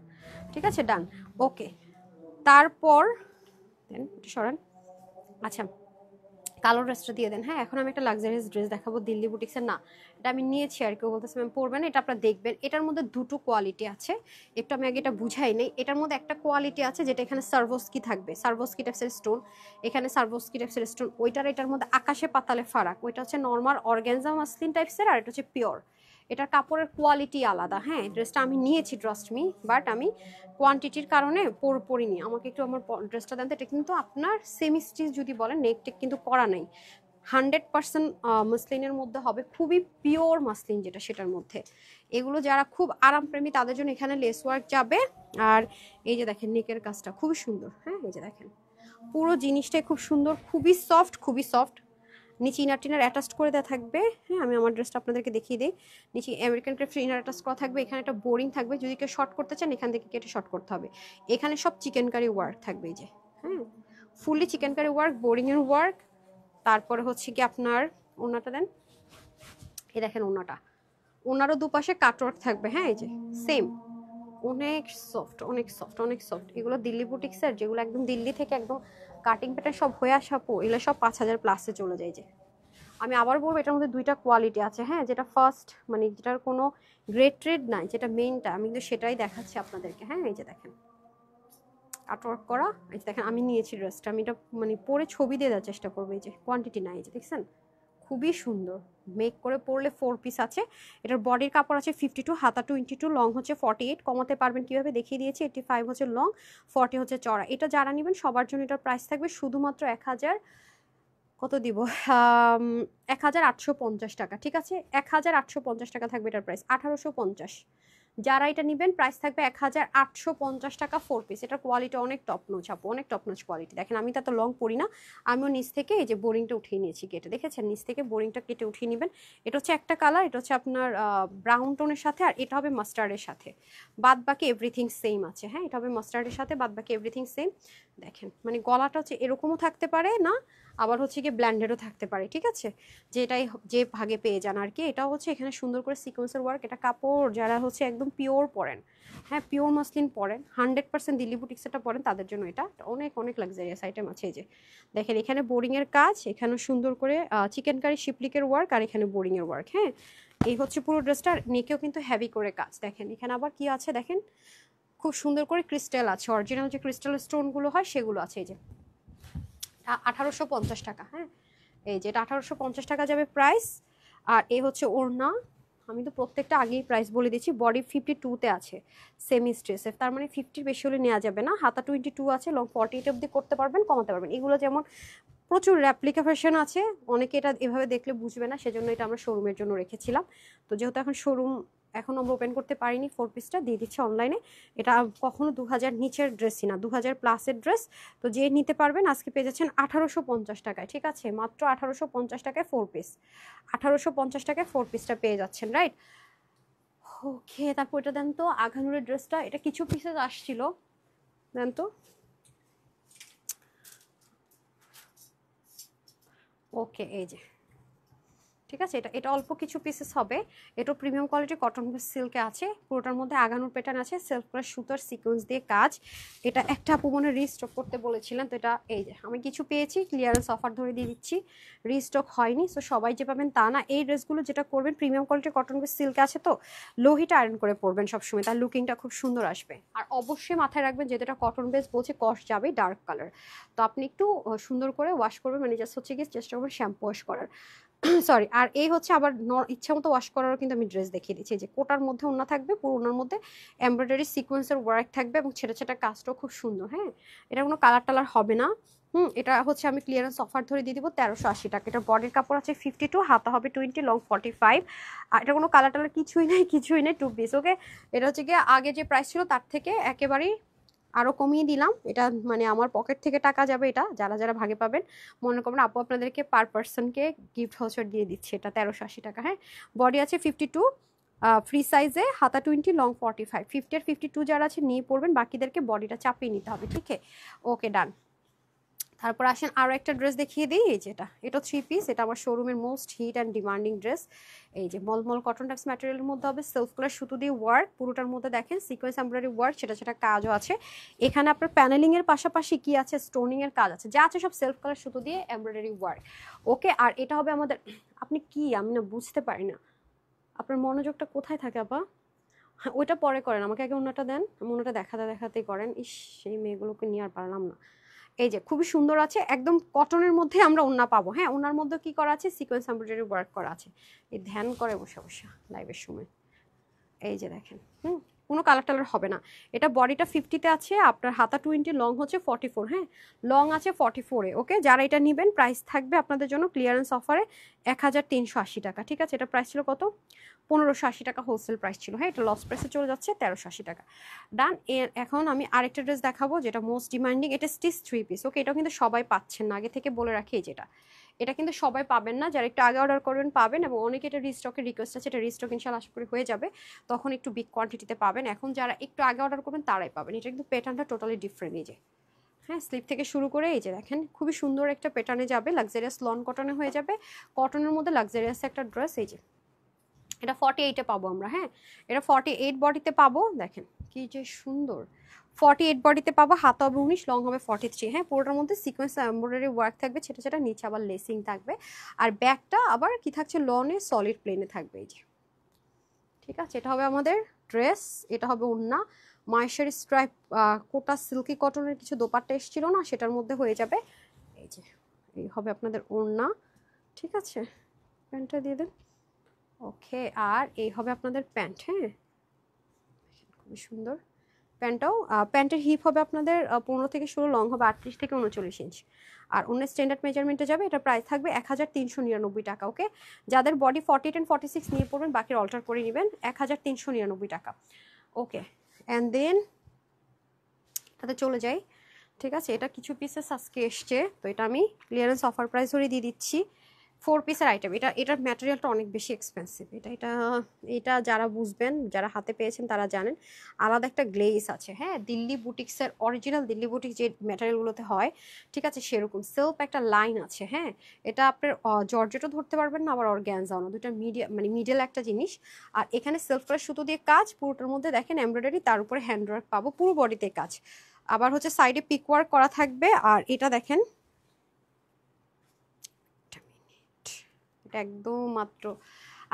S1: ঠিক আছে, ডান। ওকে, তারপর দেন একটু সরান। আচ্ছা, কালো ড্রেসটা দিয়ে দেন। হ্যাঁ, এখন আমি একটা লাক্সারিয়াস ড্রেস দেখাবো দিল্লি বুটিক্সের। না, এটা আমি নিয়েছি আর কেউ বলতেছে ম্যাম পরবেন, এটা আপনারা দেখবেন। এটার মধ্যে দুটো কোয়ালিটি আছে, একটু আমি আগে এটা বুঝাই নেই। এটার মধ্যে একটা কোয়ালিটি আছে যেটা এখানে সার্ভোস্কি থাকবে, সার্ভোস্কি টাইপসের স্টোন, এখানে সার্ভোস্কি টাইপসের স্টোন, ওইটার এটার মধ্যে আকাশে পাতালে ফারাক। ওইটা হচ্ছে নর্মাল অর্গানজা মাসলিন টাইপসের, আর এটা হচ্ছে পিওর। এটার কাপড়ের কোয়ালিটি আলাদা। হ্যাঁ, ড্রেসটা আমি নিয়েছি ট্রাস্ট মি, বাট আমি কোয়ান্টিটির কারণে পরিনি। আমাকে একটু আমার ড্রেসটা দেন তো। এটা কিন্তু আপনার সেমি স্টিচ যদি বলেন, নেক টেক কিন্তু করা নাই, 100% মাসলিনের মধ্যে হবে, খুবই পিওর মাসলিন যেটা, সেটার মধ্যে। এগুলো যারা খুব আরামপ্রেমী তাদের জন্য এখানে লেস ওয়ার্ক যাবে। আর এই যে দেখেন নেকের কাজটা খুবই সুন্দর। হ্যাঁ, এই যে দেখেন পুরো জিনিসটাই খুব সুন্দর, খুবই সফট, খুবই সফট। নিচে ইনার টিনার অ্যাটাচড করে দেওয়া থাকবে। হ্যাঁ, আমি আমার ড্রেসটা আপনাদেরকে দেখিয়ে দিই। নিচে আমেরিকান ক্রাফট ইনার অ্যাটাচ করা থাকবে। এখানে একটা বোরিং থাকবে, যদি কেউ শর্ট করতে চান এখান থেকে কেটে শর্ট করতে হবে। এখানে সব চিকেন কারি ওয়ার্ক থাকবে, এই যে। হ্যাঁ, fully chicken curry work, boring এর ওয়ার্ক। তারপরে হচ্ছে কি আপনার ওনাটা দেন, এই দেখেন ওনাটা, ওনারও দুপাশে কাটওয়ার্ক থাকবে। হ্যাঁ, এই যে সেম, অনেক সফট, অনেক সফট, অনেক সফট। এগুলো দিল্লি বুটিক্সের, যেগুলো একদম দিল্লি থেকে একদম কাটিং প্যাটার্ন সব হয়ে আসা, এগুলো সব 5000 প্লাসে চলে যায়। যে আমি আবার বলবো, এটার মধ্যে দুইটা কোয়ালিটি আছে। হ্যাঁ, যেটা ফার্স্ট মানে যেটার কোনো গ্রেড ট্রেড নাই, যেটা মেইনটা, আমি কিন্তু সেটাই দেখাচ্ছি আপনাদেরকে। হ্যাঁ, এই যে দেখেন কাটওয়ার্ক করা। এই যে দেখেন আমি নিয়েছি ড্রেসটা, আমি এটা মানে পরে ছবি দিয়ে দেওয়ার চেষ্টা করবো। এই যে কোয়ান্টিটি নাই, এই যে দেখছেন, খুবই সুন্দর। মেক করে পরলে 4 পিস আছে। এটার বডির কাপড় আছে 52, হাতা 22, লং হচ্ছে 48। কমাতে পারবেন কিভাবে দেখিয়ে দিয়েছি। 85 হচ্ছে লং, 40 হচ্ছে চড়া। এটা যারা নেবেন সবার জন্য এটার প্রাইস থাকবে শুধুমাত্র 1000, কত দিব, 1850 টাকা। ঠিক আছে, 1850 টাকা থাকবে এটার প্রাইস, 1850। যারা এটা নেবেন প্রাইস থাকবে 1850 টাকা 4 পিস। এটার কোয়ালিটি অনেক টপ নোচ আপু, অনেক টপ নোচ কোয়ালিটি। দেখেন আমি তো এত লং পরি না, আমিও নিচ থেকে এই যে বোরিংটা উঠিয়ে নিয়েছি কেটে, দেখেছেন, নিচ থেকে বোরিংটা কেটে উঠিয়ে নেবেন। এটা হচ্ছে একটা কালার, এটা হচ্ছে আপনার ব্রাউন টোনের সাথে, আর এটা হবে মাস্টার্ডের সাথে। বাদ বাকি এভরিথিং সেম আছে। হ্যাঁ, এটা হবে মাস্টার্ডের সাথে, বাদ বাকি এভরিথিং সেম। দেখেন মানে গলাটা হচ্ছে এরকমও থাকতে পারে না, আবার হচ্ছে গিয়ে ব্ল্যান্ডেডও থাকতে পারে। ঠিক আছে, যেটাই যে ভাগে পেয়ে যান আর কি। এটাও হচ্ছে এখানে সুন্দর করে সিকোয়েন্সের ওয়ার্ক। এটা কাপড় যারা হচ্ছে একদম পিওর পরেন, হ্যাঁ পিওর মাসলিন পরেন, 100% দিল্লি বুটিক্সটা পরেন, তাদের জন্য এটা অনেক অনেক লাক্সারিয়াস আইটেম আছে। এই যে দেখেন এখানে বোরিং এর কাজ, এখানে সুন্দর করে চিকেন কারি শিপলিকের ওয়ার্ক, আর এখানে বোরিং এর ওয়ার্ক। হ্যাঁ, এই হচ্ছে পুরো ড্রেসটার। নেকেও কিন্তু হেভি করে কাজ। দেখেন এখানে আবার কি আছে দেখেন, খুব সুন্দর করে ক্রিস্টাল আছে, অরিজিনাল যে ক্রিস্টাল স্টোনগুলো হয় সেগুলো আছে। এই যে 1850 টাকা। হ্যাঁ, এই যে এটা 1850 টাকা যাবে প্রাইস। আর এ হচ্ছে ওড়না, আমি তো প্রত্যেকটা আগেই প্রাইস বলে দিচ্ছি। বডি 52-তে আছে, সেমি স্ট্রেসের, তার মানে 50 বেশি হলে নেওয়া যাবে না। হাতা 22 আছে, লং 48 অব্দি করতে পারবেন, কমাতে পারবেন। এগুলো যেমন প্রচুর র্যাপ্লিকা ভার্সন আছে, অনেকে এটা এভাবে দেখলে বুঝবে না, সেজন্য এটা আমরা শোরুমের জন্য রেখেছিলাম। তো যেহেতু এখন শোরুম এখন আমরা ওপেন করতে পারিনি, 4 পিসটা দিয়ে দিচ্ছে অনলাইনে। এটা কখনো 2000 নিচের ড্রেসই না, 2000 প্লাসের ড্রেস। তো যে নিতে পারবেন আজকে পেয়ে যাচ্ছেন 1850 টাকায়। ঠিক আছে, মাত্র 1850 টাকায় 4 পিস, 1850 টাকায় 4 পিসটা পেয়ে যাচ্ছেন, রাইট? ওকে, তারপর এটা দেন তো আঘানুরের ড্রেসটা, এটা কিছু পিসেস আসছিল, দেন তো। ওকে, এই যে ঠিক আছে, এটা এটা অল্প কিছু পিসেস হবে। এটা প্রিমিয়াম কোয়ালিটি কটন সিল্কে আছে, পুরোটার মধ্যে আগানোর প্যাটার্ন আছে, সেলফ করে সুতার সিকোয়েন্স দিয়ে কাজ। এটা একটা আপু মনে রিস্টক করতে বলেছিলেন, তো এটা এই যে আমি কিছু পেয়েছি, ক্লিয়ারেন্স অফার ধরে দিয়ে দিচ্ছি, রিস্টক হয়নি। সো সবাই যে পাবেন তা না। এই ড্রেসগুলো যেটা করবেন, প্রিমিয়াম কোয়ালিটি কটন সিল্কে আছে, তো লোহিটা আয়রন করে পরবেন সবসময়, তার লুকিংটা খুব সুন্দর আসবে। আর অবশ্যই মাথায় রাখবেন যেটা এটা কটন বেস বলছে, কস্ট যাবে ডার্ক কালার, তো আপনি একটু সুন্দর করে ওয়াশ করবেন, মানে জাস্ট হচ্ছে গিয়ে চেষ্টা করবেন শ্যাম্পু ওয়াশ করার। সরি, আর এই হচ্ছে আবার ইচ্ছা মতো ওয়াশ করারও কিন্তু আমি ড্রেস দেখিয়ে দিচ্ছি। যে কোটার মধ্যে ওড়না থাকবে, পুরো ওড়নার মধ্যে এমব্রয়ডারি সিকোয়েন্সের ওয়ার্ক থাকবে, এবং ছেটা ছেটা কাজটাও খুব সুন্দর। হ্যাঁ, এটা কোনো কালার টালার হবে না। এটা হচ্ছে আমি ক্লিয়ারেন্স অফার ধরে দিয়ে দিব 1380 টাকা। এটা বডির কাপড় আছে 52, হাতা হবে 20, লং 45। আর এটা কোনো কালার টালার কিছুই নেই, কিছুই নেই, 2 পিস। ওকে, এটা হচ্ছে গিয়ে আগে যে প্রাইস ছিল তার থেকে একেবারেই আরও কমিয়ে দিলাম। এটা মানে আমার পকেট থেকে টাকা যাবে, এটা যারা যারা ভাগে পাবেন। মনে করবেন আপু আপনাদেরকে পার পার্সনকে গিফট ভাউচার দিয়ে দিচ্ছে, এটা 1380 টাকা। হ্যাঁ, বডি আছে 52, ফ্রি সাইজে, হাতা 20, লং 45। 50 আর 52 যারা আছে নিয়ে পড়বেন, বাকিদেরকে বডিটা চাপিয়ে নিতে হবে। ঠিক আছে, ওকে ডান। তারপর আসেন আরও একটা ড্রেস দেখিয়ে দিই। এই যেটা, এটা 3 পিস, এটা আমার শোরুমের most hit and demanding dress. এই যে মলমল কটন টাইপস ম্যাটেরিয়ালের মধ্যে হবে, সেলফ কালার সুতো দিয়ে ওয়ার্ক, পুরোটার মধ্যে দেখেন সিকোয়েন্স এমব্রয়ডারি ওয়ার্ক, সেটা সেটা কাজও আছে। এখানে আপনার প্যানেলিং এর পাশাপাশি কি আছে, স্টোনিং এর কাজ আছে, যা আছে সব সেলফ কালার সুতো দিয়ে এমব্রয়ডারি ওয়ার্ক। ওকে, আর এটা হবে আমাদের, আপনি কি, আমি না বুঝতে পারি না আপনার মনোযোগটা কোথায় থাকে আপা। ওইটা পরে করেন, আমাকে আগে অন্যটা দেন, আমি অন্যটা দেখাতে দেখাতেই করেন। ইস, সেই মেয়েগুলোকে নিয়ে আর পারলাম না। এই যে খুবই সুন্দর আছে, একদম কটনের মধ্যে আমরা ওড়না পাবো। হ্যাঁ, ওড়নার মধ্যে কি করা আছে, সিকোয়েন্স এমব্রয়ডারি ওয়ার্ক করা আছে। এই ধ্যান করে বসে বসে লাইভের সময় এই যে দেখেন, কোনো কালার টালার হবে না। এটা বডিটা 50-তে আছে, আপনার হাতা 20, লং হচ্ছে 44। হ্যাঁ, লং আছে 44-এ। ওকে, যারা এটা নেবেন প্রাইস থাকবে আপনাদের জন্য ক্লিয়ারেন্স অফারে 1380 টাকা। ঠিক আছে, এটা প্রাইস ছিল কত, 1580 টাকা হোলসেল প্রাইস ছিল। হ্যাঁ, এটা লস প্রাইসে চলে যাচ্ছে 1380 টাকা। ডান। এখন আমি আরেকটা ড্রেস দেখাবো যেটা মোস্ট ডিমান্ডিং, এটা স্টিচ 3 পিস। ওকে, এটা কিন্তু সবাই পাচ্ছেন না, আগে থেকে বলে রাখি। যেটা এটা কিন্তু সবাই পাবেন না, যারা একটু আগে অর্ডার করবেন পাবেন, এবং অনেকে এটা রিস্টকের রিকোয়েস্ট আছে, এটা রিস্টক ইনশাআল্লাহ আশা করি হয়ে যাবে, তখন একটু বিগ কোয়ান্টিটিতে পাবেন। এখন যারা একটু আগে অর্ডার করবেন তারাই পাবেন। এটা কিন্তু প্যাটার্নটা টোটালি ডিফারেন্ট। এই যে হ্যাঁ, স্লিপ থেকে শুরু করে এই যে দেখেন খুবই সুন্দর একটা প্যাটার্নে যাবে, লাক্সারিয়াস লন কটনে হয়ে যাবে, কটনের মধ্যে লাক্সারিয়াস একটা ড্রেস। এই যে এটা 48-এ পাবো আমরা। হ্যাঁ, এটা 48 বডিতে পাবো, দেখেন কি যে সুন্দর। 48 বডিতে পাবো, হাত হবে 19, লং হবে 43। হ্যাঁ, পুরোটার মধ্যে সিকোয়েন্স এমব্রয়ডারি ওয়ার্ক থাকবে, সেটা নিচে আবার লেসিং থাকবে, আর ব্যাকটা আবার কি থাকছে, লনে সলিড প্লেনে থাকবে। এই যে ঠিক আছে, এটা হবে আমাদের ড্রেস, এটা হবে ওড়না। মায়েশার স্ট্রাইপ কোটা সিল্কি কটনের কিছু দোপাট্টা এসেছিল না, সেটার মধ্যে হয়ে যাবে। এই যে এই হবে আপনাদের ওড়না। ঠিক আছে, প্যান্টটা দিয়ে দেন। ওকে, আর এই হবে আপনাদের প্যান্ট। হ্যাঁ, খুবই সুন্দর প্যান্টটাও। প্যান্টের হিপ হবে আপনাদের 15 থেকে 16, লং হবে 38 থেকে 39 ইঞ্চ, আর অন্য স্ট্যান্ডার্ড মেজারমেন্টে যাবে। এটা প্রাইস থাকবে 1399 টাকা। ওকে, যাদের বডি 48 and 46 নিয়ে পড়বেন, বাকির অল্টার করে নেবেন, 1399 টাকা। ওকে, অ্যান্ড দেন তাতে চলে যাই। ঠিক আছে, এটা কিছু পিসেস আজকে এসছে, তো এটা আমি ক্লিয়ারেন্স অফার প্রাইস ধরে দিয়ে দিচ্ছি। 4 পিসের আইটেম। এটার ম্যাটেরিয়ালটা অনেক বেশি এক্সপেন্সিভ। এটা যারা বুঝবেন, যারা হাতে পেয়েছেন তারা জানেন, আলাদা একটা গ্লেজ আছে। হ্যাঁ, দিল্লি বুটিক্সের অরিজিনাল দিল্লি বুটিক যে ম্যাটেরিয়ালগুলোতে হয়, ঠিক আছে, সেরকম সেলফ একটা লাইন আছে। হ্যাঁ, এটা আপনার জর্জেটও ধরতে পারবেন না, আবার অর্গ্যানজাও না, দুটা মানে মিডল একটা জিনিস। আর এখানে সেলফ করে সুতো দিয়ে কাজ, পুরোটার মধ্যে দেখেন এমব্রয়ডারি, তার উপরে হ্যান্ডওয়ার্ক পাবো, পুরো বডিতে কাজ, আবার হচ্ছে সাইডে পিক ওয়ার্ক করা থাকবে। আর এটা দেখেন, এটা একদম মাত্র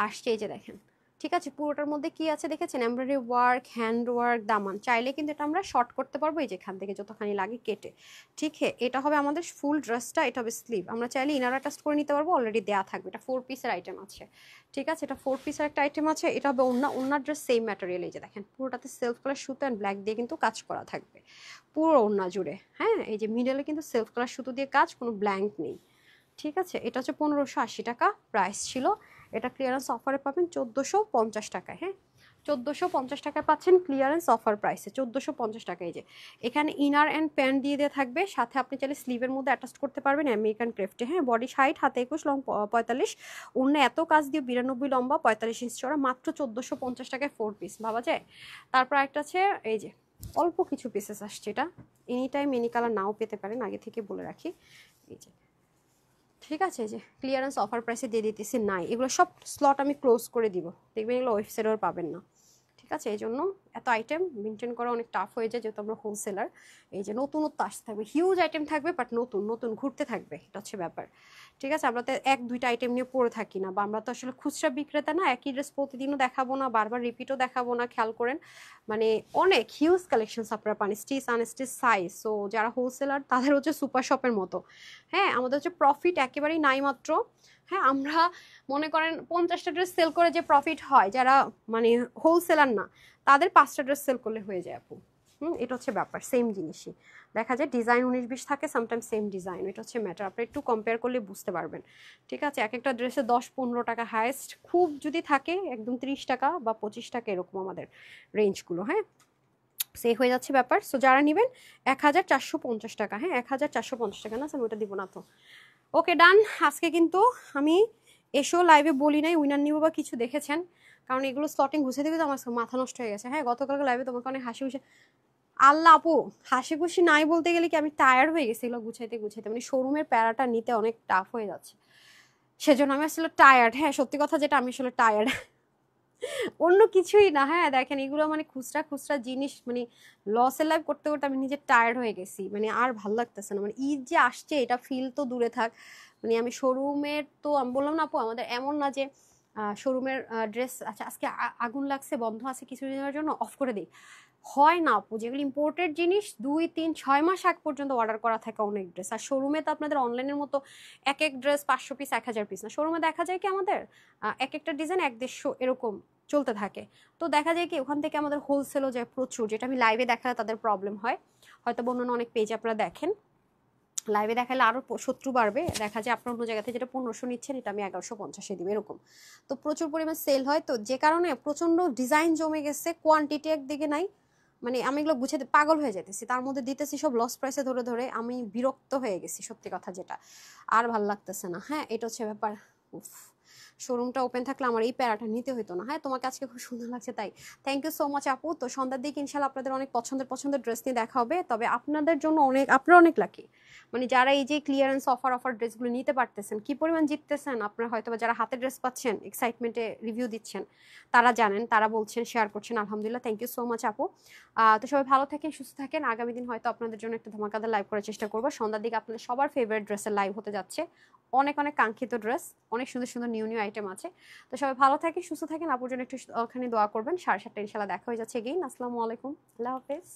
S1: আসছে। এই যে দেখেন, ঠিক আছে, পুরোটার মধ্যে কি আছে দেখেছেন, এমব্রয়ডারি ওয়ার্ক, হ্যান্ড ওয়ার্ক, দামান। চাইলে কিন্তু এটা আমরা শর্ট করতে পারবো, এই যে এখান থেকে যতখানি লাগে কেটে। ঠিক আছে, এটা হবে আমাদের ফুল ড্রেসটা, এটা হবে স্লিভ। আমরা চাইলে ইনার অ্যাটাচ করে নিতে পারবো, অলরেডি দেয়া থাকবে। এটা 4 পিসের আইটেম আছে। ঠিক আছে, এটা 4 পিসের একটা আইটেম আছে। এটা হবে ওড়নার ড্রেস সেম ম্যাটেরিয়াল। এই যে দেখেন, পুরোটাতে সেলফ কালার সুতো অ্যান্ড ব্ল্যাক দিয়ে কিন্তু কাজ করা থাকবে পুরো ওড়না জুড়ে। হ্যাঁ, এই যে মিডলে কিন্তু সেলফ কালার সুতো দিয়ে কাজ, কোনো ব্ল্যাঙ্ক নেই। ঠিক আছে, এটা হচ্ছে 1580 টাকা প্রাইস ছিল। এটা ক্লিয়ারেন্স অফারে পাবেন 1450 টাকায়। হ্যাঁ, 1450 টাকায় পাচ্ছেন ক্লিয়ারেন্স অফার প্রাইসে, 1450 টাকা। এই যে এখানে ইনার অ্যান্ড প্যান্ট দিয়ে দেওয়া থাকবে, সাথে আপনি চাইলে স্লিভের মধ্যে অ্যাটাচ করতে পারবেন আমেরিকান ক্রেফটে। হ্যাঁ, বডি 60, হাতে 21, লং 45, অন্য এত কাজ দিয়ে 92, লম্বা 45 ইঞ্চ চড়া, মাত্র 1450 টাকায় 4 পিস। ভাবা যায়। তারপর একটা আছে, এই যে অল্প কিছু পিসেস আসছে, এটা এনি টাইম এনি কালার নাও পেতে পারেন, আগে থেকে বলে রাখি। এই যে ঠিক আছে, যে ক্লিয়ারেন্স অফার প্রাইসে দিয়ে দিতেছি নাই, এগুলো সব স্লট আমি ক্লোজ করে দিব, দেখবেন এগুলো ওয়েবসাইটেও পাবেন না। ঠিক আছে, এই জন্য এত আইটেম মেনটেন করা অনেক টাফ হয়ে যায়, যেহেতু আমরা হোলসেলার। এই যে নতুনত্ব আসতে থাকবে, হিউজ আইটেম থাকবে, বাট নতুন নতুন ঘুরতে থাকবে, এটা হচ্ছে ব্যাপার। ঠিক আছে, আমরা তো 1-2টা আইটেম নিয়ে পড়ে থাকি না, বা আমরা তো আসলে খুচরা বিক্রেতা না, একই ড্রেস প্রতিদিনও দেখাবো না, বারবার রিপিটও দেখাবো না। খেয়াল করেন, মানে অনেক হিউজ কালেকশনস আপনারা পান, স্টিচ আনস্টিচ সাইজ। সো যারা হোলসেলার তাদের হচ্ছে সুপার শপের মতো। হ্যাঁ, আমাদের হচ্ছে প্রফিট একেবারেই নাই মাত্র। হ্যাঁ, আমরা মনে করেন 50টা ড্রেস সেল করে যে প্রফিট হয়, যারা মানে হোলসেলার না, তাদের 5টা ড্রেস সেল করলে হয়ে যায় আপু। এটা হচ্ছে ব্যাপার, সেম জিনিসই দেখা যায়, ডিজাইন 19-20 থাকে, সামটাইম সেম ডিজাইন। এটা হচ্ছে ম্যাটার, আপনি একটু কম্পেয়ার করলে বুঝতে পারবেন। ঠিক আছে, এক একটা ড্রেসে 10-15 টাকা হাইয়েস্ট, খুব যদি থাকে একদম 30 টাকা বা 25 টাকা, এরকম আমাদের রেঞ্জগুলো। হ্যাঁ, সে হয়ে যাচ্ছে ব্যাপার। সো যারা নেবেন 1450 টাকা। হ্যাঁ, 1450 টাকা না, আমি ওটা দিব না তো। ওকে, ডান। আজকে কিন্তু আমি এসেও লাইভে বলি নাই উইনার নিব বা কিছু, দেখেছেন, কারণ এগুলো স্লটিং ঘুষে দিবে তো আমার মাথা নষ্ট হয়ে গেছে। হ্যাঁ, গতকালকে লাইভে তোমাকে অনেক হাসি খুশি, আল্লাহ আপু, হাসি খুশি নাই বলতে গেলে কি, আমি টায়ার্ড হয়ে গেছি এগুলো গুছাইতে গুছাইতে, মানে শোরুমের প্যারাটা নিতে অনেক টাফ হয়ে যাচ্ছে, সেজন্য আমি আসলে টায়ার্ড। হ্যাঁ, সত্যি কথা যেটা, আমি আসলে টায়ার্ড, অন্য কিছুই না। হ্যাঁ, দেখেন এগুলো মানে খুচরা খুচরা জিনিস, মানে লসের লাইভ করতে করতে আমি নিজে টায়ার্ড হয়ে গেছি, মানে আর ভালো লাগতেছে না। মানে ঈদ যে আসছে এটা ফিল তো দূরে থাক, মানে আমি শোরুমের তো আমি বললাম না আপু, আমাদের এমন না যে শোরুমের ড্রেস, আচ্ছা আজকে আগুন লাগছে, বন্ধ আছে কিছু দিনের জন্য, অফ করে দিই, হয় না আপু, যেগুলো ইম্পোর্টেড জিনিস 2 3 6 মাস আগ পর্যন্ত অর্ডার করা থাকে অনেক ড্রেস। আর শোরুমে তো আপনাদের অনলাইনের মতো এক এক ড্রেস 500 পিস 1000 পিস না, শোরুমে দেখা যায় কি আমাদের এক একটা ডিজাইন 1 150 এরকম চলতে থাকে। তো দেখা যায় কি ওখান থেকে আমাদের হোলসেলও যায় প্রচুর, যেটা আমি লাইভে দেখালে তাদের প্রবলেম হয়। হয়তো অন্য অনেক পেজ আপনারা দেখেন, লাইভে দেখালে আরও শত্রু বাড়বে, দেখা যায় আপনার অন্য জায়গা থেকে যেটা 1500 নিচ্ছেন এটা আমি 1150-এ দিব এরকম। তো প্রচুর পরিমাণ সেল হয়, তো যে কারণে প্রচণ্ড ডিজাইন জমে গেছে, কোয়ান্টিটি একদিকে নাই, মানে আমি এগুলো গুছাতে পাগল হয়ে যেতেছি, তার মধ্যে দিতেছি সব লস প্রাইসে ধরে ধরে, আমি বিরক্ত হয়ে গেছি সত্যি কথা যেটা, আর ভাল লাগতেছে না। হ্যাঁ এটা হচ্ছে ব্যাপার। উফ, শোরুমটা ওপেন থাকলে আমার এই প্যারাটা নিতে হতো না। হ্যাঁ তোমাকে আজকে খুব সুন্দর লাগছে তাই থ্যাংক ইউ সো মাচ আপু। তো সন্ধ্যার দিকে ইনশাল্লাহ আপনাদের অনেক পছন্দের পছন্দের ড্রেস নিয়ে দেখা হবে। তবে আপনাদের জন্য অনেক, আপনারা অনেক লাকি, মানে যারা এই যে ক্লিয়ারেন্স অফার ড্রেসগুলো নিতে পারতেছেন, কি পরিমাণ জিততেছেন আপনারা, হয়তো বা যারা হাতে ড্রেস পাচ্ছেন এক্সাইটমেন্টে রিভিউ দিচ্ছেন তারা জানেন, তারা বলছেন, শেয়ার করছেন, আলহামদুলিল্লাহ থ্যাংক ইউ সো মাচ আপু। তো সবাই ভালো থাকেন, সুস্থ থাকেন। আগামী দিন হয়তো আপনাদের জন্য একটা ধামাকাদার লাইভ করার চেষ্টা করবো। সন্ধ্যার দিকে আপনাদের সবার ফেভারিট ড্রেসের লাইভ হতে যাচ্ছে, অনেক অনেক কাঙ্ক্ষিত ড্রেস, অনেক সুন্দর সুন্দর নিউ নিউ আইটেম আছে। তো সবাই ভালো থাকেন, সুস্থ থাকেন, আপুর জন্য একটু ওখানে দোয়া করবেন। 7:30 ইনশাল্লাহ দেখা হয়ে যাচ্ছে এগেইন। আসসালামু আলাইকুম, আল্লাহ হাফেজ।